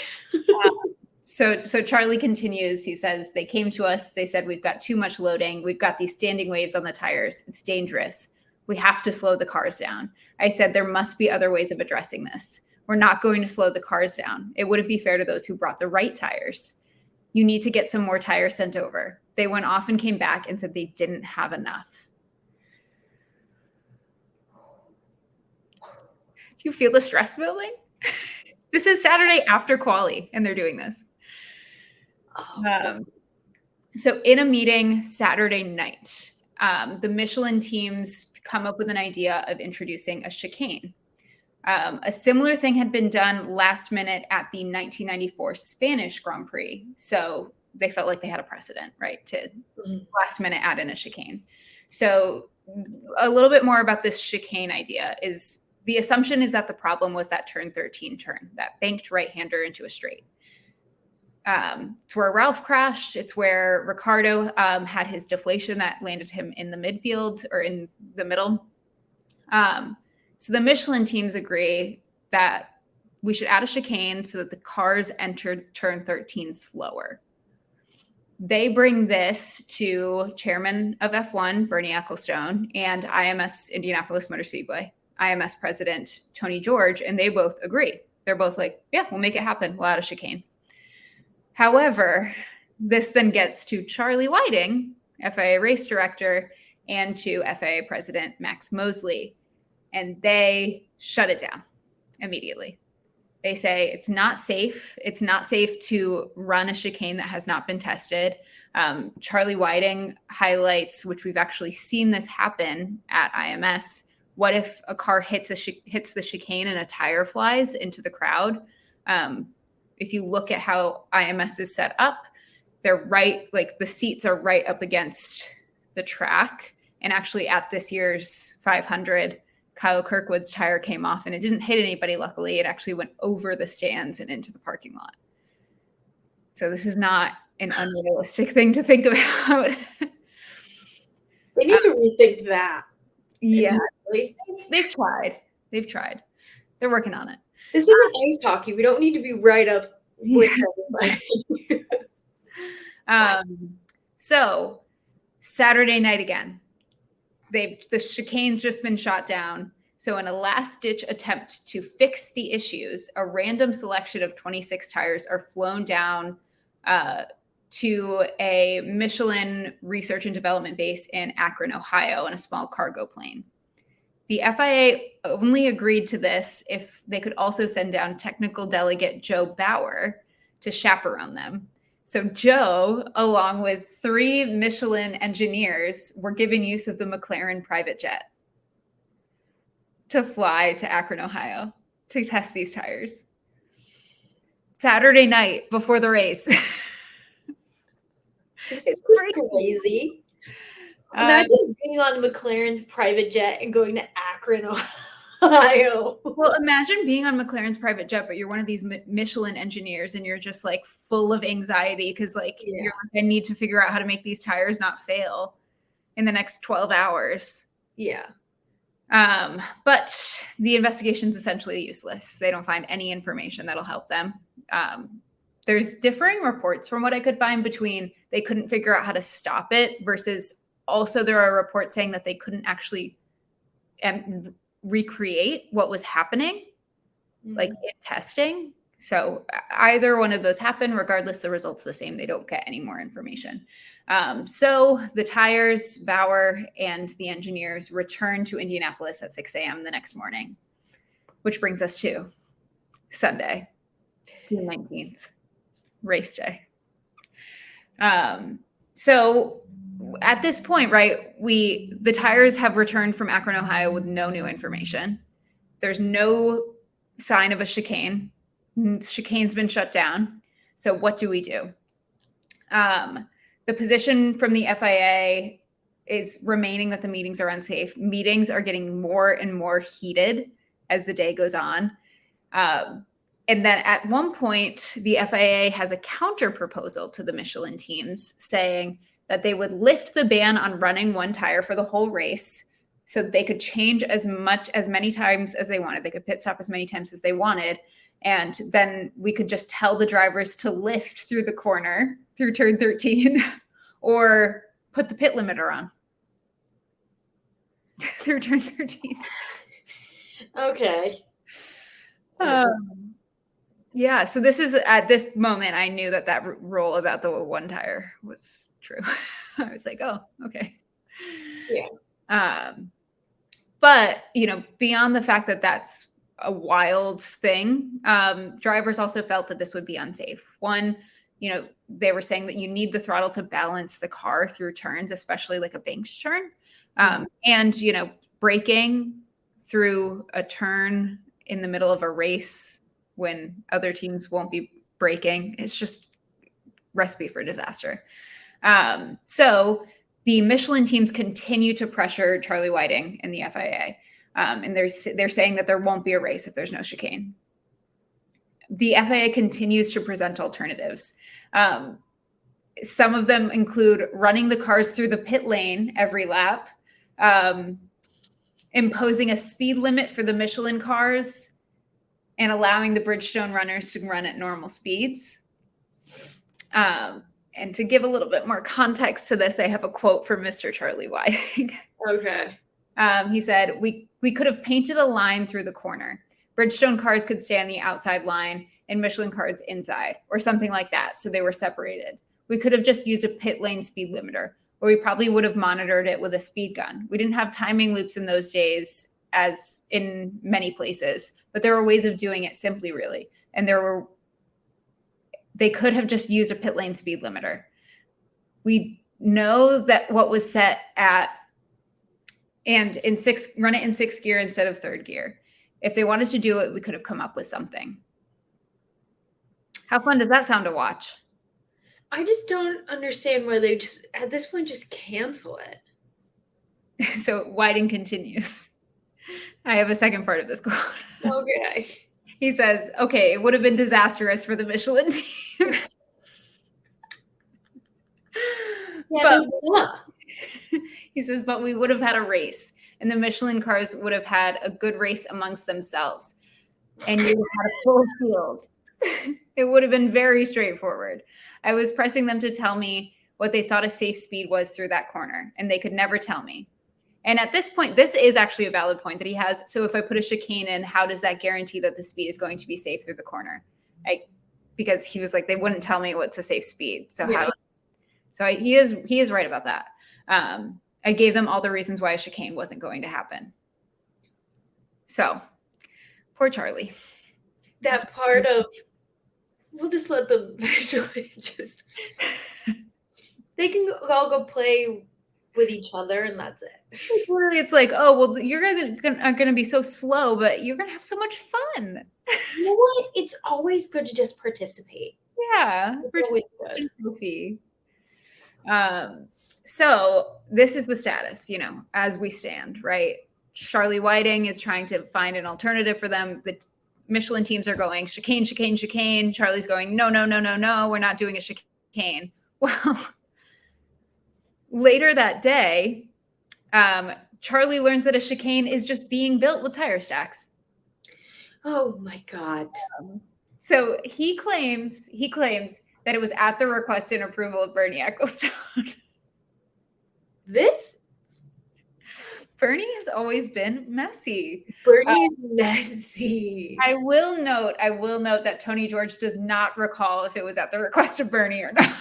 So Charlie continues. He says, they came to us. They said, we've got too much loading. We've got these standing waves on the tires. It's dangerous. We have to slow the cars down. I said, there must be other ways of addressing this. We're not going to slow the cars down. It wouldn't be fair to those who brought the right tires. You need to get some more tires sent over. They went off and came back and said they didn't have enough. Do you feel the stress building? This is Saturday after quali, and they're doing this. So in a meeting Saturday night, the Michelin teams come up with an idea of introducing a chicane. A similar thing had been done last minute at the 1994 Spanish Grand Prix. So they felt like they had a precedent, right, to last minute add in a chicane. So a little bit more about this chicane idea is the assumption is that the problem was that turn 13 turn, that banked right-hander into a straight. It's where Ralph crashed. It's where Ricardo had his deflation that landed him in the midfield or in the middle. So the Michelin teams agree that we should add a chicane so that the cars entered turn 13 slower. They bring this to chairman of F1, Bernie Ecclestone, and IMS, Indianapolis Motor Speedway, IMS president, Tony George, and they both agree. They're both like, yeah, we'll make it happen. We'll add a chicane. However, this then gets to Charlie Whiting, FIA race director, and to FIA president Max Mosley, and they shut it down immediately. They say it's not safe. It's not safe to run a chicane that has not been tested. Charlie Whiting highlights, which we've actually seen this happen at IMS. What if a car hits the chicane and a tire flies into the crowd? If you look at how IMS is set up, they're right, like the seats are right up against the track. And actually at this year's 500, Kyle Kirkwood's tire came off and it didn't hit anybody, luckily. It actually went over the stands and into the parking lot. So this is not an unrealistic thing to think about. They need to rethink that. Yeah. Entirely. They've tried. They're working on it. This isn't ice hockey. We don't need to be right up with everybody. So Saturday night again, the chicane's just been shot down. So in a last-ditch attempt to fix the issues, a random selection of 26 tires are flown down to a Michelin research and development base in Akron, Ohio, in a small cargo plane. The FIA only agreed to this if they could also send down technical delegate Joe Bauer to chaperone them. So Joe, along with 3 Michelin engineers, were given use of the McLaren private jet to fly to Akron, Ohio, to test these tires. Saturday night before the race. This is crazy. Imagine being on McLaren's private jet and going to Akron, Ohio. Well, imagine being on McLaren's private jet, but you're one of these Michelin engineers and you're just like full of anxiety because you're like, I need to figure out how to make these tires not fail in the next 12 hours. Yeah. But the investigation is essentially useless. They don't find any information that'll help them. There's differing reports from what I could find between they couldn't figure out how to stop it versus also there are reports saying that they couldn't actually recreate what was happening, like in testing. So either one of those happened, regardless, the result's the same. They don't get any more information. So the tires, Bauer, and the engineers return to Indianapolis at 6 a.m. the next morning, which brings us to Sunday, June 19th, race day. So at this point, right, the tires have returned from Akron, Ohio with no new information. There's no sign of a chicane. Chicane's been shut down. So what do we do? The position from the FIA is remaining that the meetings are unsafe. Meetings are getting more and more heated as the day goes on. And then at one point, the FIA has a counter proposal to the Michelin teams saying that they would lift the ban on running one tire for the whole race so they could change as many times as they wanted. They could pit stop as many times as they wanted. And then we could just tell the drivers to lift through the corner through turn 13 or put the pit limiter on through turn 13. Okay. Yeah, so this is at this moment I knew that rule about the one tire was true. I was like, oh, okay. Yeah. But beyond the fact that that's a wild thing, drivers also felt that this would be unsafe. One, they were saying that you need the throttle to balance the car through turns, especially like a banked turn. And braking through a turn in the middle of a race when other teams won't be braking, it's just recipe for disaster. So the Michelin teams continue to pressure Charlie Whiting and the FIA. And they're saying that there won't be a race if there's no chicane. The FIA continues to present alternatives. Some of them include running the cars through the pit lane every lap, imposing a speed limit for the Michelin cars, and allowing the Bridgestone runners to run at normal speeds. And to give a little bit more context to this, I have a quote from Mr. Charlie Whiting. Okay. He said, we could have painted a line through the corner. Bridgestone cars could stay on the outside line and Michelin cars inside, or something like that, so they were separated. We could have just used a pit lane speed limiter, or we probably would have monitored it with a speed gun. We didn't have timing loops in those days, as in many places, but there were ways of doing it simply, really. And they could have just used a pit lane speed limiter. We know that what was set at, and run it in 6th gear instead of 3rd gear. If they wanted to do it, we could have come up with something. How fun does that sound to watch? I just don't understand why they just, at this point, just cancel it. So Whiting continues. I have a second part of this quote. Okay. He says, okay, it would have been disastrous for the Michelin teams. He says, but we would have had a race, and the Michelin cars would have had a good race amongst themselves, and you would have had a full field. It would have been very straightforward. I was pressing them to tell me what they thought a safe speed was through that corner, and they could never tell me. And at this point, this is actually a valid point that he has. So if I put a chicane in, how does that guarantee that the speed is going to be safe through the corner? Because he was like, they wouldn't tell me what's a safe speed. So he is right about that. I gave them all the reasons why a chicane wasn't going to happen. So poor Charlie. That part of, we'll just let them just, they can all go play with each other, and that's it. It's like, oh, well, you guys are going to be so slow, but you're going to have so much fun. You know what? It's always good to just participate. Yeah. Trophy. So this is the status, as we stand, right? Charlie Whiting is trying to find an alternative for them. The Michelin teams are going chicane, chicane, chicane. Charlie's going, no, we're not doing a chicane. Well, later that day, Charlie learns that a chicane is just being built with tire stacks. Oh my God. So he claims that it was at the request and approval of Bernie Ecclestone. Bernie has always been messy. Bernie's messy. I will note that Tony George does not recall if it was at the request of Bernie or not.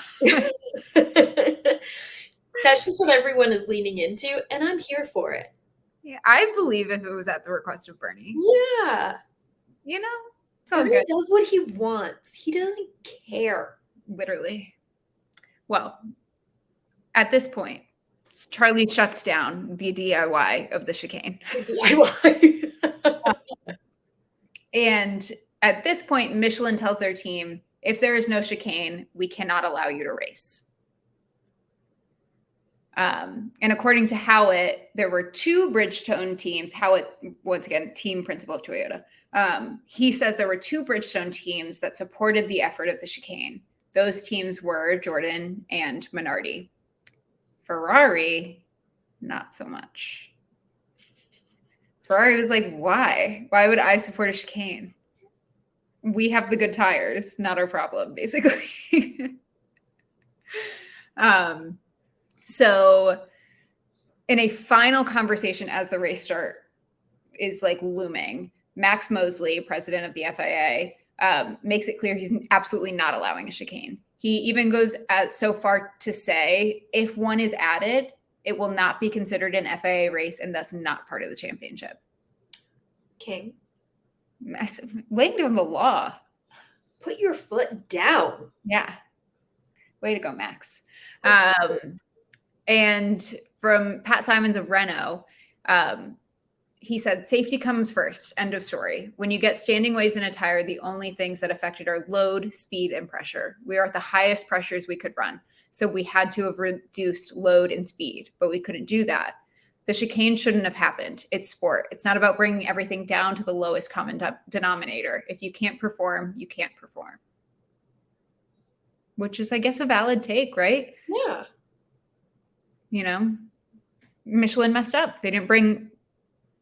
That's just what everyone is leaning into, and I'm here for it. Yeah, I believe if it was at the request of Bernie. Yeah. It's all Bernie good. does what he wants. He doesn't care. Literally. Well, at this point, Charlie shuts down the DIY of the chicane. DIY. And at this point, Michelin tells their team, if there is no chicane, we cannot allow you to race. And according to Howitt, there were 2 Bridgestone teams. Howitt, once again, team principal of Toyota. He says there were 2 Bridgestone teams that supported the effort of the chicane. Those teams were Jordan and Minardi. Ferrari, not so much. Ferrari was like, why? Why would I support a chicane? We have the good tires, not our problem, basically. So in a final conversation as the race start is like looming, Max Mosley, president of the FIA, makes it clear he's absolutely not allowing a chicane. He even goes so far to say if one is added, it will not be considered an FIA race and thus not part of the championship. King. Laying down the law. Put your foot down. Yeah. Way to go, Max. And from Pat Simons of Renault, he said, safety comes first, end of story. When you get standing waves in a tire, the only things that affected are load, speed, and pressure. We are at the highest pressures we could run. So we had to have reduced load and speed, but we couldn't do that. The chicane shouldn't have happened. It's sport. It's not about bringing everything down to the lowest common denominator. If you can't perform, you can't perform. Which is, I guess, a valid take, right? Yeah. You know, Michelin messed up. They didn't bring...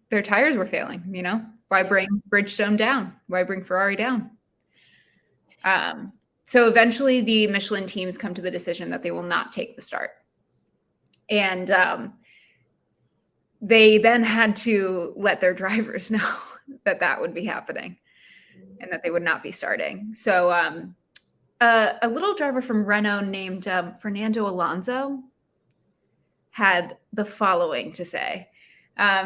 Their tires were failing, you know? Why bring Bridgestone down? Why bring Ferrari down? So eventually the Michelin teams come to the decision that they will not take the start. And they then had to let their drivers know that that would be happening and that they would not be starting. So a little driver from Renault named Fernando Alonso had the following to say.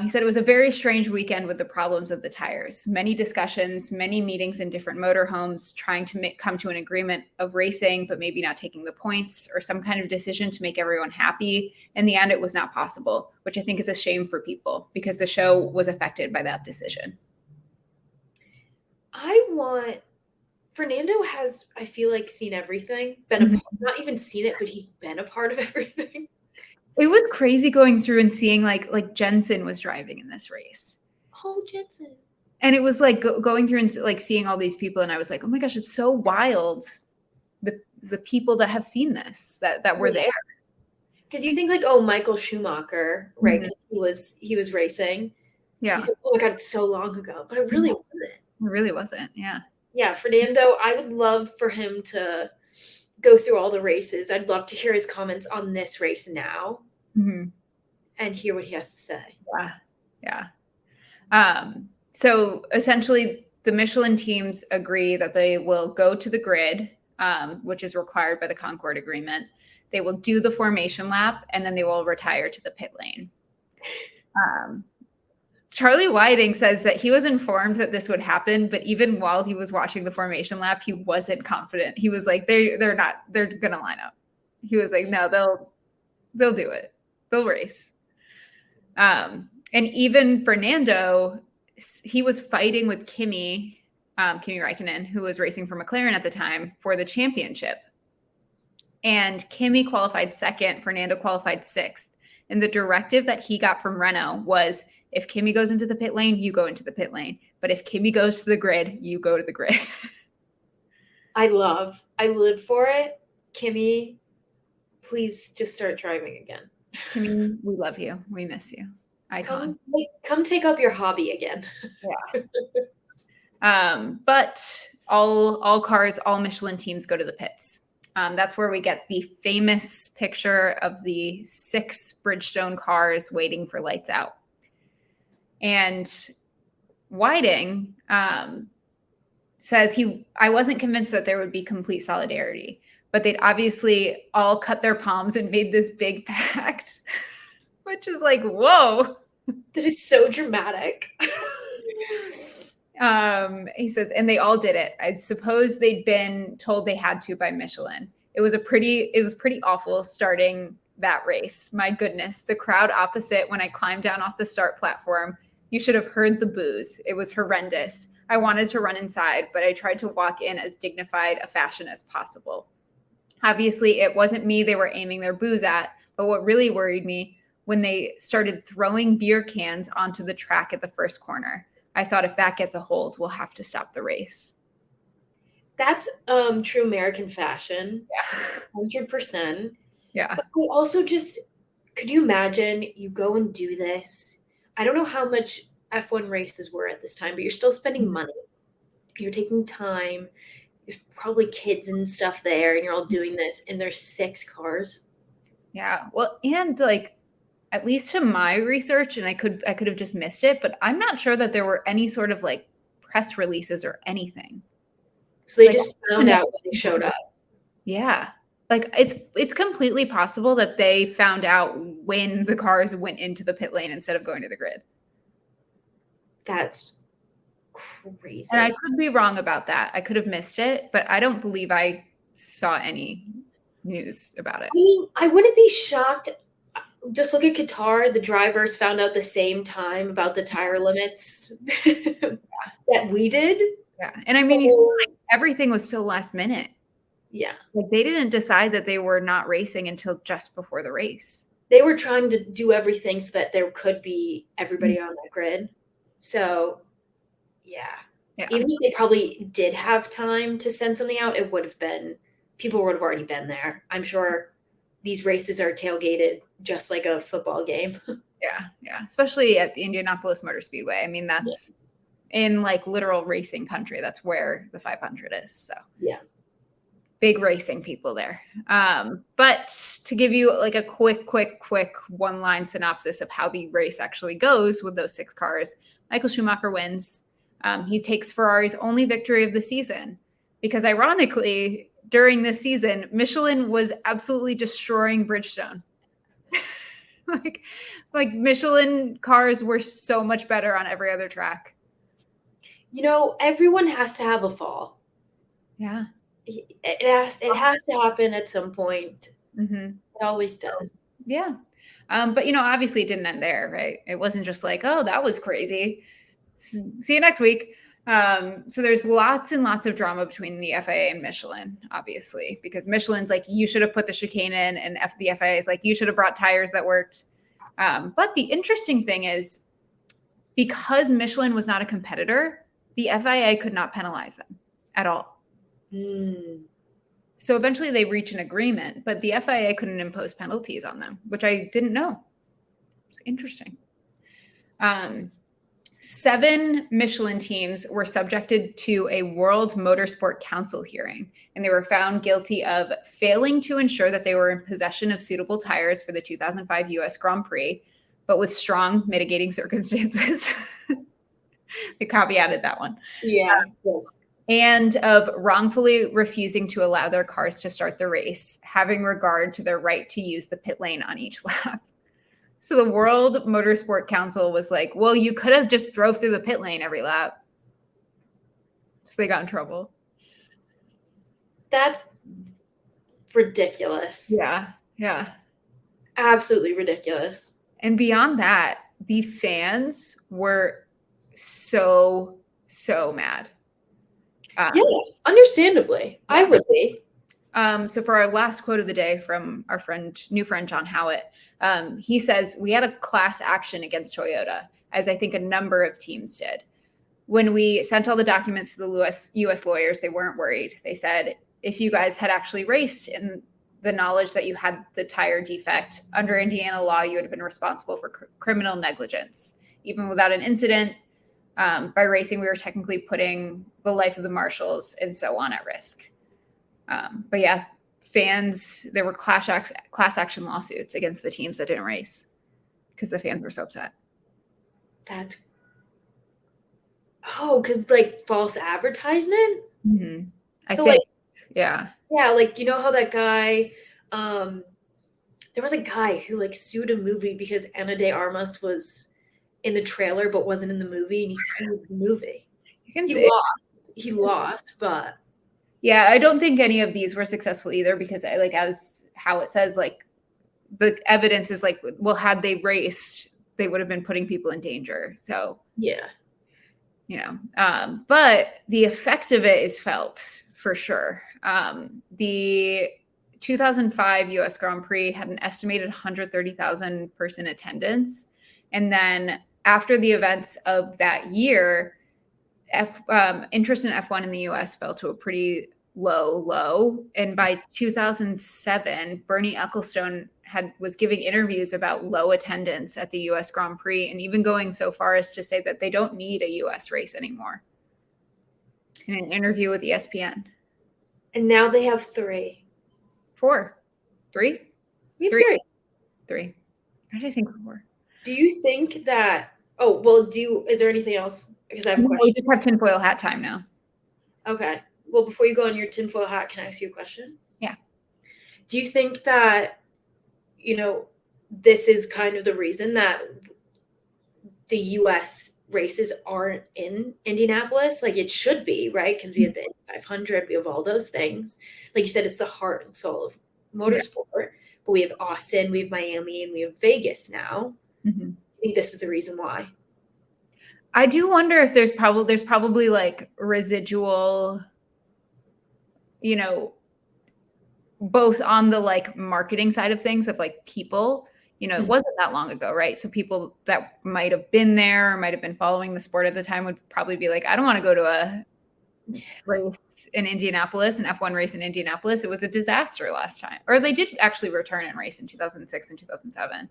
He said it was a very strange weekend with the problems of the tires. Many discussions, many meetings in different motorhomes trying to come to an agreement of racing, but maybe not taking the points or some kind of decision to make everyone happy. In the end, it was not possible, which I think is a shame for people because the show was affected by that decision. Fernando has, I feel like, seen everything. Not even seen it, but he's been a part of everything. It was crazy going through and seeing like Jensen was driving in this race. Oh, Jensen. And it was like going through and like seeing all these people. And I was like, oh my gosh, it's so wild. The people that have seen this, that were there. Because you think like, oh, Michael Schumacher, right? Mm-hmm. He was racing. Yeah. Think, oh my God, it's so long ago. But it really wasn't. It really wasn't. Yeah. Yeah. Fernando, I would love for him to go through all the races. I'd love to hear his comments on this race now and hear what he has to say. Yeah. So essentially the Michelin teams agree that they will go to the grid, which is required by the Concord Agreement. They will do the formation lap and then they will retire to the pit lane. Charlie Whiting says that he was informed that this would happen, but even while he was watching the formation lap, he wasn't confident. He was like, they're going to line up. He was like, no, they'll do it. They'll race. And even Fernando, he was fighting with Kimi Räikkönen, who was racing for McLaren at the time, for the championship. And Kimi qualified second, Fernando qualified sixth. And the directive that he got from Renault was, if Kimi goes into the pit lane, you go into the pit lane. But if Kimi goes to the grid, you go to the grid. I live for it. Kimi, please just start driving again. Kimi, we love you. We miss you. Icon. Come take up your hobby again. Yeah. But all cars, all Michelin teams go to the pits. That's where we get the famous picture of the 6 Bridgestone cars waiting for lights out. And Whiting says I wasn't convinced that there would be complete solidarity, but they'd obviously all cut their palms and made this big pact, which is like, whoa. That is so dramatic. He says, and they all did it. I suppose they'd been told they had to by Michelin. It was pretty awful starting that race. My goodness, the crowd opposite when I climbed down off the start platform, you should have heard the boos. It was horrendous. I wanted to run inside, but I tried to walk in as dignified a fashion as possible. Obviously, it wasn't me they were aiming their boos at, but what really worried me when they started throwing beer cans onto the track at the first corner. I thought if that gets a hold, we'll have to stop the race. That's true American fashion. Yeah. 100%. Yeah. But also just, could you imagine you go and do this? I don't know how much F1 races were at this time, but you're still spending money. You're taking time. There's probably kids and stuff there, and you're all doing this, and there's 6 cars. Yeah. Well, and like, at least to my research, and I could have just missed it, but I'm not sure that there were any sort of like press releases or anything. So they just found out when they showed up. Yeah. Like it's completely possible that they found out when the cars went into the pit lane instead of going to the grid. That's crazy. And I could be wrong about that. I could have missed it, but I don't believe I saw any news about it. I mean, I wouldn't be shocked. Just look at Qatar. The drivers found out the same time about the tire limits that we did. Yeah. And I mean, you feel like everything was so last minute. Yeah. Like they didn't decide that they were not racing until just before the race. They were trying to do everything so that there could be everybody on that grid. So, yeah. Even if they probably did have time to send something out, it would have been, people would have already been there. I'm sure these races are tailgated just like a football game. Yeah. Especially at the Indianapolis Motor Speedway. I mean, that's in like literal racing country. That's where the 500 is. So yeah. Big racing people there. But to give you like a quick one-line synopsis of how the race actually goes with those 6 cars, Michael Schumacher wins. He takes Ferrari's only victory of the season because ironically, during this season, Michelin was absolutely destroying Bridgestone. like Michelin cars were so much better on every other track. You know, everyone has to have a fall. Yeah. It has to happen at some point. Mm-hmm. It always does. Yeah. But, obviously it didn't end there, right? It wasn't just like, oh, that was crazy. See you next week. So there's lots and lots of drama between the FIA and Michelin, obviously, because Michelin's like, you should have put the chicane in, and the FIA is like, you should have brought tires that worked. But the interesting thing is, because Michelin was not a competitor, the FIA could not penalize them at all. So eventually they reach an agreement, but the FIA couldn't impose penalties on them, which I didn't know. It's interesting. 7 Michelin teams were subjected to a World Motorsport Council hearing, and they were found guilty of failing to ensure that they were in possession of suitable tires for the 2005 US Grand Prix, but with strong mitigating circumstances. They caveated that one. Yeah. And of wrongfully refusing to allow their cars to start the race, having regard to their right to use the pit lane on each lap. So the World Motorsport Council was like, well, you could have just drove through the pit lane every lap. So they got in trouble. That's ridiculous. Yeah. Absolutely ridiculous. And beyond that, the fans were so mad. Yeah, understandably. I would be. So for our last quote of the day from our new friend, John Howitt, he says, we had a class action against Toyota, as I think a number of teams did. When we sent all the documents to the US lawyers, they weren't worried. They said, if you guys had actually raced in the knowledge that you had the tire defect, under Indiana law, you would have been responsible for criminal negligence. Even without an incident, by racing, we were technically putting the life of the marshals and so on at risk. But yeah, fans, there were class action lawsuits against the teams that didn't race because the fans were so upset. Because like false advertisement? Mm-hmm. Yeah, like, you know how that guy, there was a guy who like sued a movie because Ana de Armas was in the trailer but wasn't in the movie, and he sued the movie. He lost, but yeah, I don't think any of these were successful either, because as how it says, like the evidence is like, well, had they raced, they would have been putting people in danger. So yeah, but the effect of it is felt for sure. The 2005 US Grand Prix had an estimated 130,000 person attendance. And then after the events of that year, interest in F1 in the US fell to a pretty low. And by 2007, Bernie Ecclestone was giving interviews about low attendance at the US Grand Prix, and even going so far as to say that they don't need a US race anymore in an interview with ESPN. And now they have 3. 4. 3? We have 3. 3. How did I think 4? Do you think that, is there anything else Because I have a No, question. we just have tinfoil hat time now. Okay. Well, before you go on your tinfoil hat, can I ask you a question? Yeah. Do you think that, this is kind of the reason that the US races aren't in Indianapolis? Like it should be, right? Because we have the 500, we have all those things. Like you said, it's the heart and soul of motorsport. But we have Austin, we have Miami, and we have Vegas now. Mm-hmm. I think this is the reason why. I do wonder if there's probably like residual, both on the like marketing side of things of like people, it wasn't that long ago, right? So people that might have been there or might have been following the sport at the time would probably be like, I don't want to go to a race in Indianapolis, an F1 race in Indianapolis. It was a disaster last time. Or they did actually return and race in 2006 and 2007.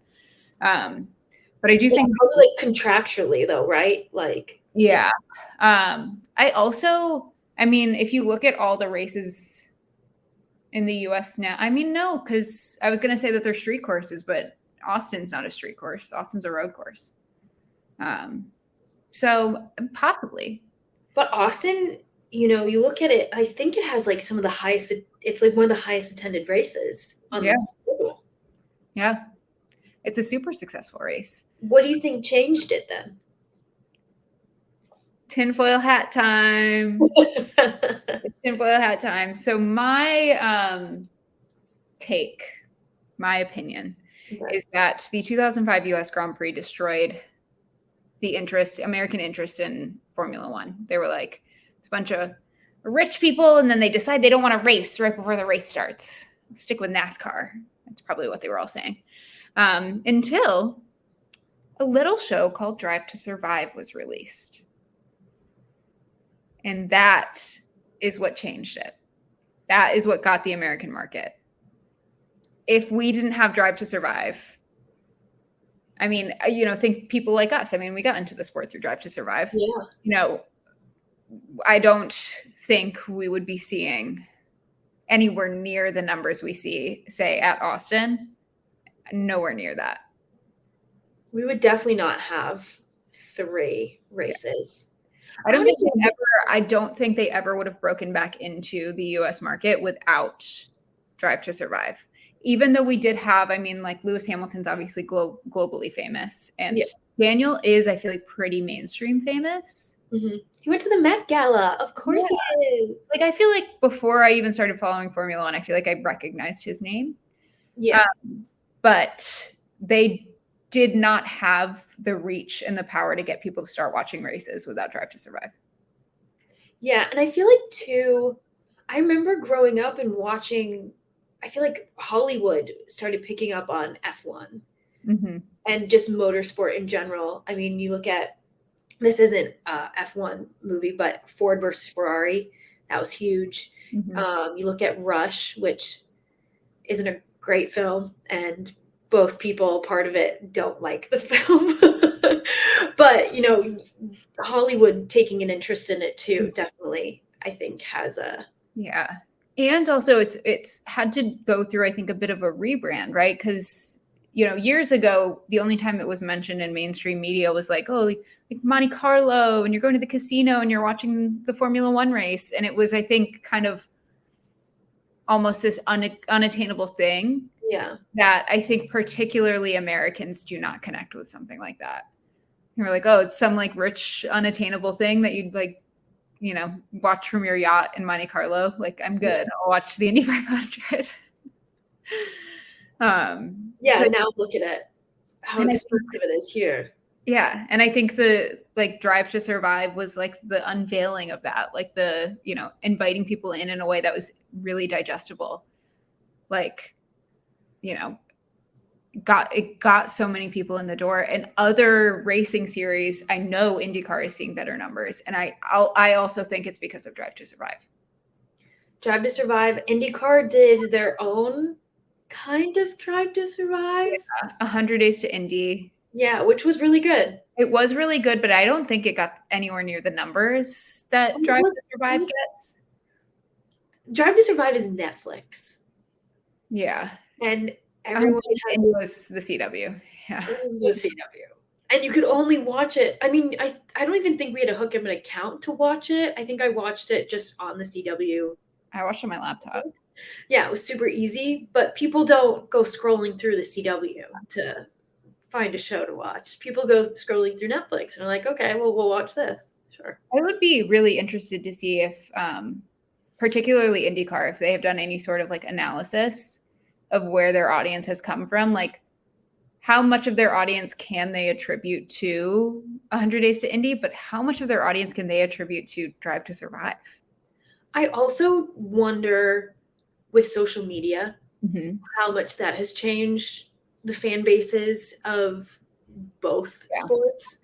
But I do think probably like contractually though, right? Like yeah. I mean, if you look at all the races in the US now, I mean, no, because I was going to say that they're street courses, but Austin's not a street course. Austin's a road course. So possibly. But Austin, you look at it, I think it has like some of the highest, it's like one of the highest attended races on the schedule. Yeah. It's a super successful race. What do you think changed it then? Tinfoil hat time. Tinfoil hat time. So my my opinion is that the 2005 US Grand Prix destroyed the American interest in Formula One. They were like, it's a bunch of rich people, and then they decide they don't want to race right before the race starts. Stick with NASCAR. That's probably what they were all saying. Until a little show called Drive to Survive was released. And that is what changed it. That is what got the American market. If we didn't have Drive to Survive, I mean, think people like us. I mean, we got into the sport through Drive to Survive. Yeah. I don't think we would be seeing anywhere near the numbers we see, say, at Austin. Nowhere near that. We would definitely not have 3 races. I don't think they ever would have broken back into the US market without Drive to Survive. Even though we did have, I mean, like Lewis Hamilton's obviously globally famous, and Daniel is, I feel like, pretty mainstream famous. Mm-hmm. He went to the Met Gala. Of course he is. Like, I feel like before I even started following Formula One, I feel like I recognized his name. Yeah. But they did not have the reach and the power to get people to start watching races without Drive to Survive. Yeah, and I feel like too, I remember growing up and watching, I feel like Hollywood started picking up on F1 and just motorsport in general. I mean, you look at, this isn't a F1 movie, but Ford versus Ferrari, that was huge. You look at Rush, which isn't a great film, and both people part of it don't like the film. But Hollywood taking an interest in it too definitely, I think, has a and also it's had to go through, I think, a bit of a rebrand, right? Because years ago the only time it was mentioned in mainstream media was like, oh, like Monte Carlo, and you're going to the casino and you're watching the Formula One race, and it was, I think, kind of almost this unattainable thing that I think particularly Americans do not connect with something like that. You're like, oh, it's some like rich, unattainable thing that you'd like, watch from your yacht in Monte Carlo. Like, I'm good. I'll watch the Indy 500. So now look at it, how expensive it is here. Yeah. And I think the like Drive to Survive was like the unveiling of that, like the, inviting people in a way that was really digestible. Like, got so many people in the door, and other racing series, I know IndyCar is seeing better numbers. And I also think it's because of Drive to Survive. Drive to Survive, IndyCar did their own kind of Drive to Survive. 100 Days to Indy. Yeah, which was really good. It was really good, but I don't think it got anywhere near the numbers that Drive to Survive gets. Drive to Survive is Netflix. Yeah. And everyone was the CW. Yeah. This is the CW. And you could only watch it. I mean, I don't even think we had to hook him an account to watch it. I think I watched it just on the CW. I watched on my laptop. Yeah, it was super easy, but people don't go scrolling through the CW to find a show to watch. People go scrolling through Netflix and are like, okay, well, we'll watch this. Sure. I would be really interested to see if, particularly IndyCar, if they have done any sort of like analysis of where their audience has come from. Like, how much of their audience can they attribute to 100 Days to Indy, but how much of their audience can they attribute to Drive to Survive? I also wonder with social media Mm-hmm. how much that has changed the fan bases of both Yeah. sports.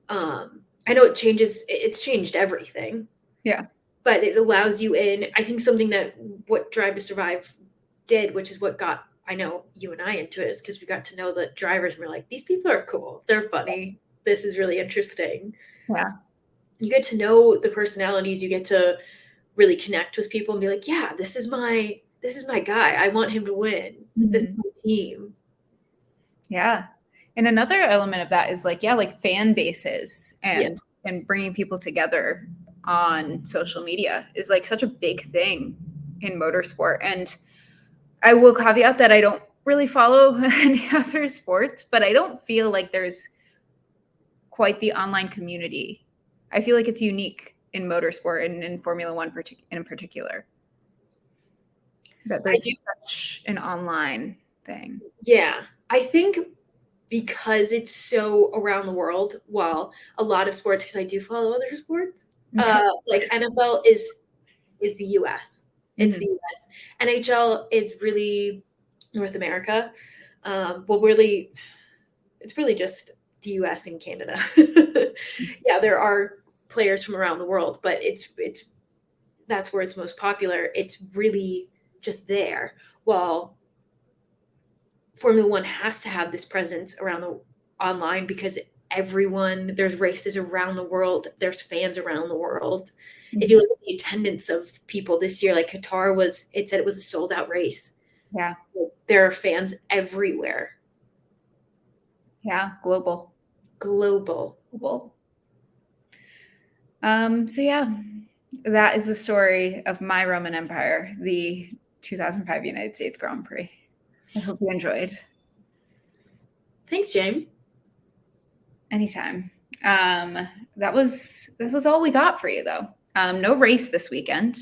I know it's changed everything. Yeah. But it allows you in. I think something that what Drive to Survive did, which is what got, I know, you and I into it, is because we got to know the drivers and we're like, these people are cool. They're funny. This is really interesting. Yeah. You get to know the personalities. You get to really connect with people and be like, yeah, this is my guy. I want him to win. This is my team. Yeah. And another element of that is like, yeah, like fan bases and bringing people together on social media is like such a big thing in motorsport. And I will caveat that I don't really follow any other sports, but I don't feel like there's quite the online community. I feel like it's unique in motorsport and in Formula One in particular. That there's such an online thing. Yeah. I think because it's so around the world, while a lot of sports, because I do follow other sports, like NFL is the US. It's the US. NHL is really North America. Well, really, it's really just the US and Canada. Yeah, there are players from around the world, but it's that's where it's most popular. It's really just there. While Formula One has to have this presence around the online because there's races around the world, there's fans around the world. If you look at the attendance of people this year, like Qatar it said it was a sold out race. Yeah. There are fans everywhere. Yeah. Global. So yeah, that is the story of my Roman Empire, the 2005 United States Grand Prix. I hope you enjoyed. Thanks, James. Anytime. That was all we got for you, though. No race this weekend.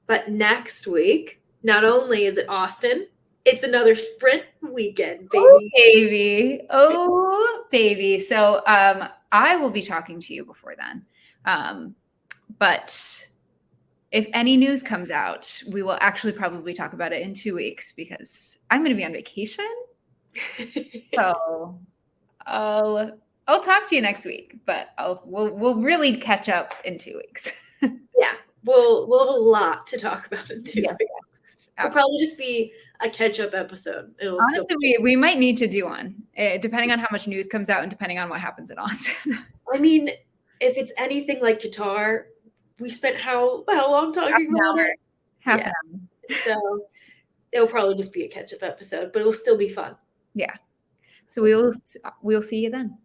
But next week, not only is it Austin, it's another sprint weekend, baby. Oh, baby. Oh, baby. So I will be talking to you before then. But if any news comes out, we will actually probably talk about it in 2 weeks because I'm going to be on vacation. So I'll talk to you next week, but we'll really catch up in 2 weeks. Yeah, we'll have a lot to talk about in 2 weeks. It'll probably just be a catch-up episode. Honestly, we might need to do one, depending on how much news comes out and depending on what happens in Austin. I mean, if it's anything like Qatar, we spent how long talking about it? Half an hour. So it'll probably just be a catch-up episode, but it'll still be fun. Yeah. So we'll see you then.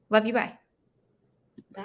Love you. Bye. Bye.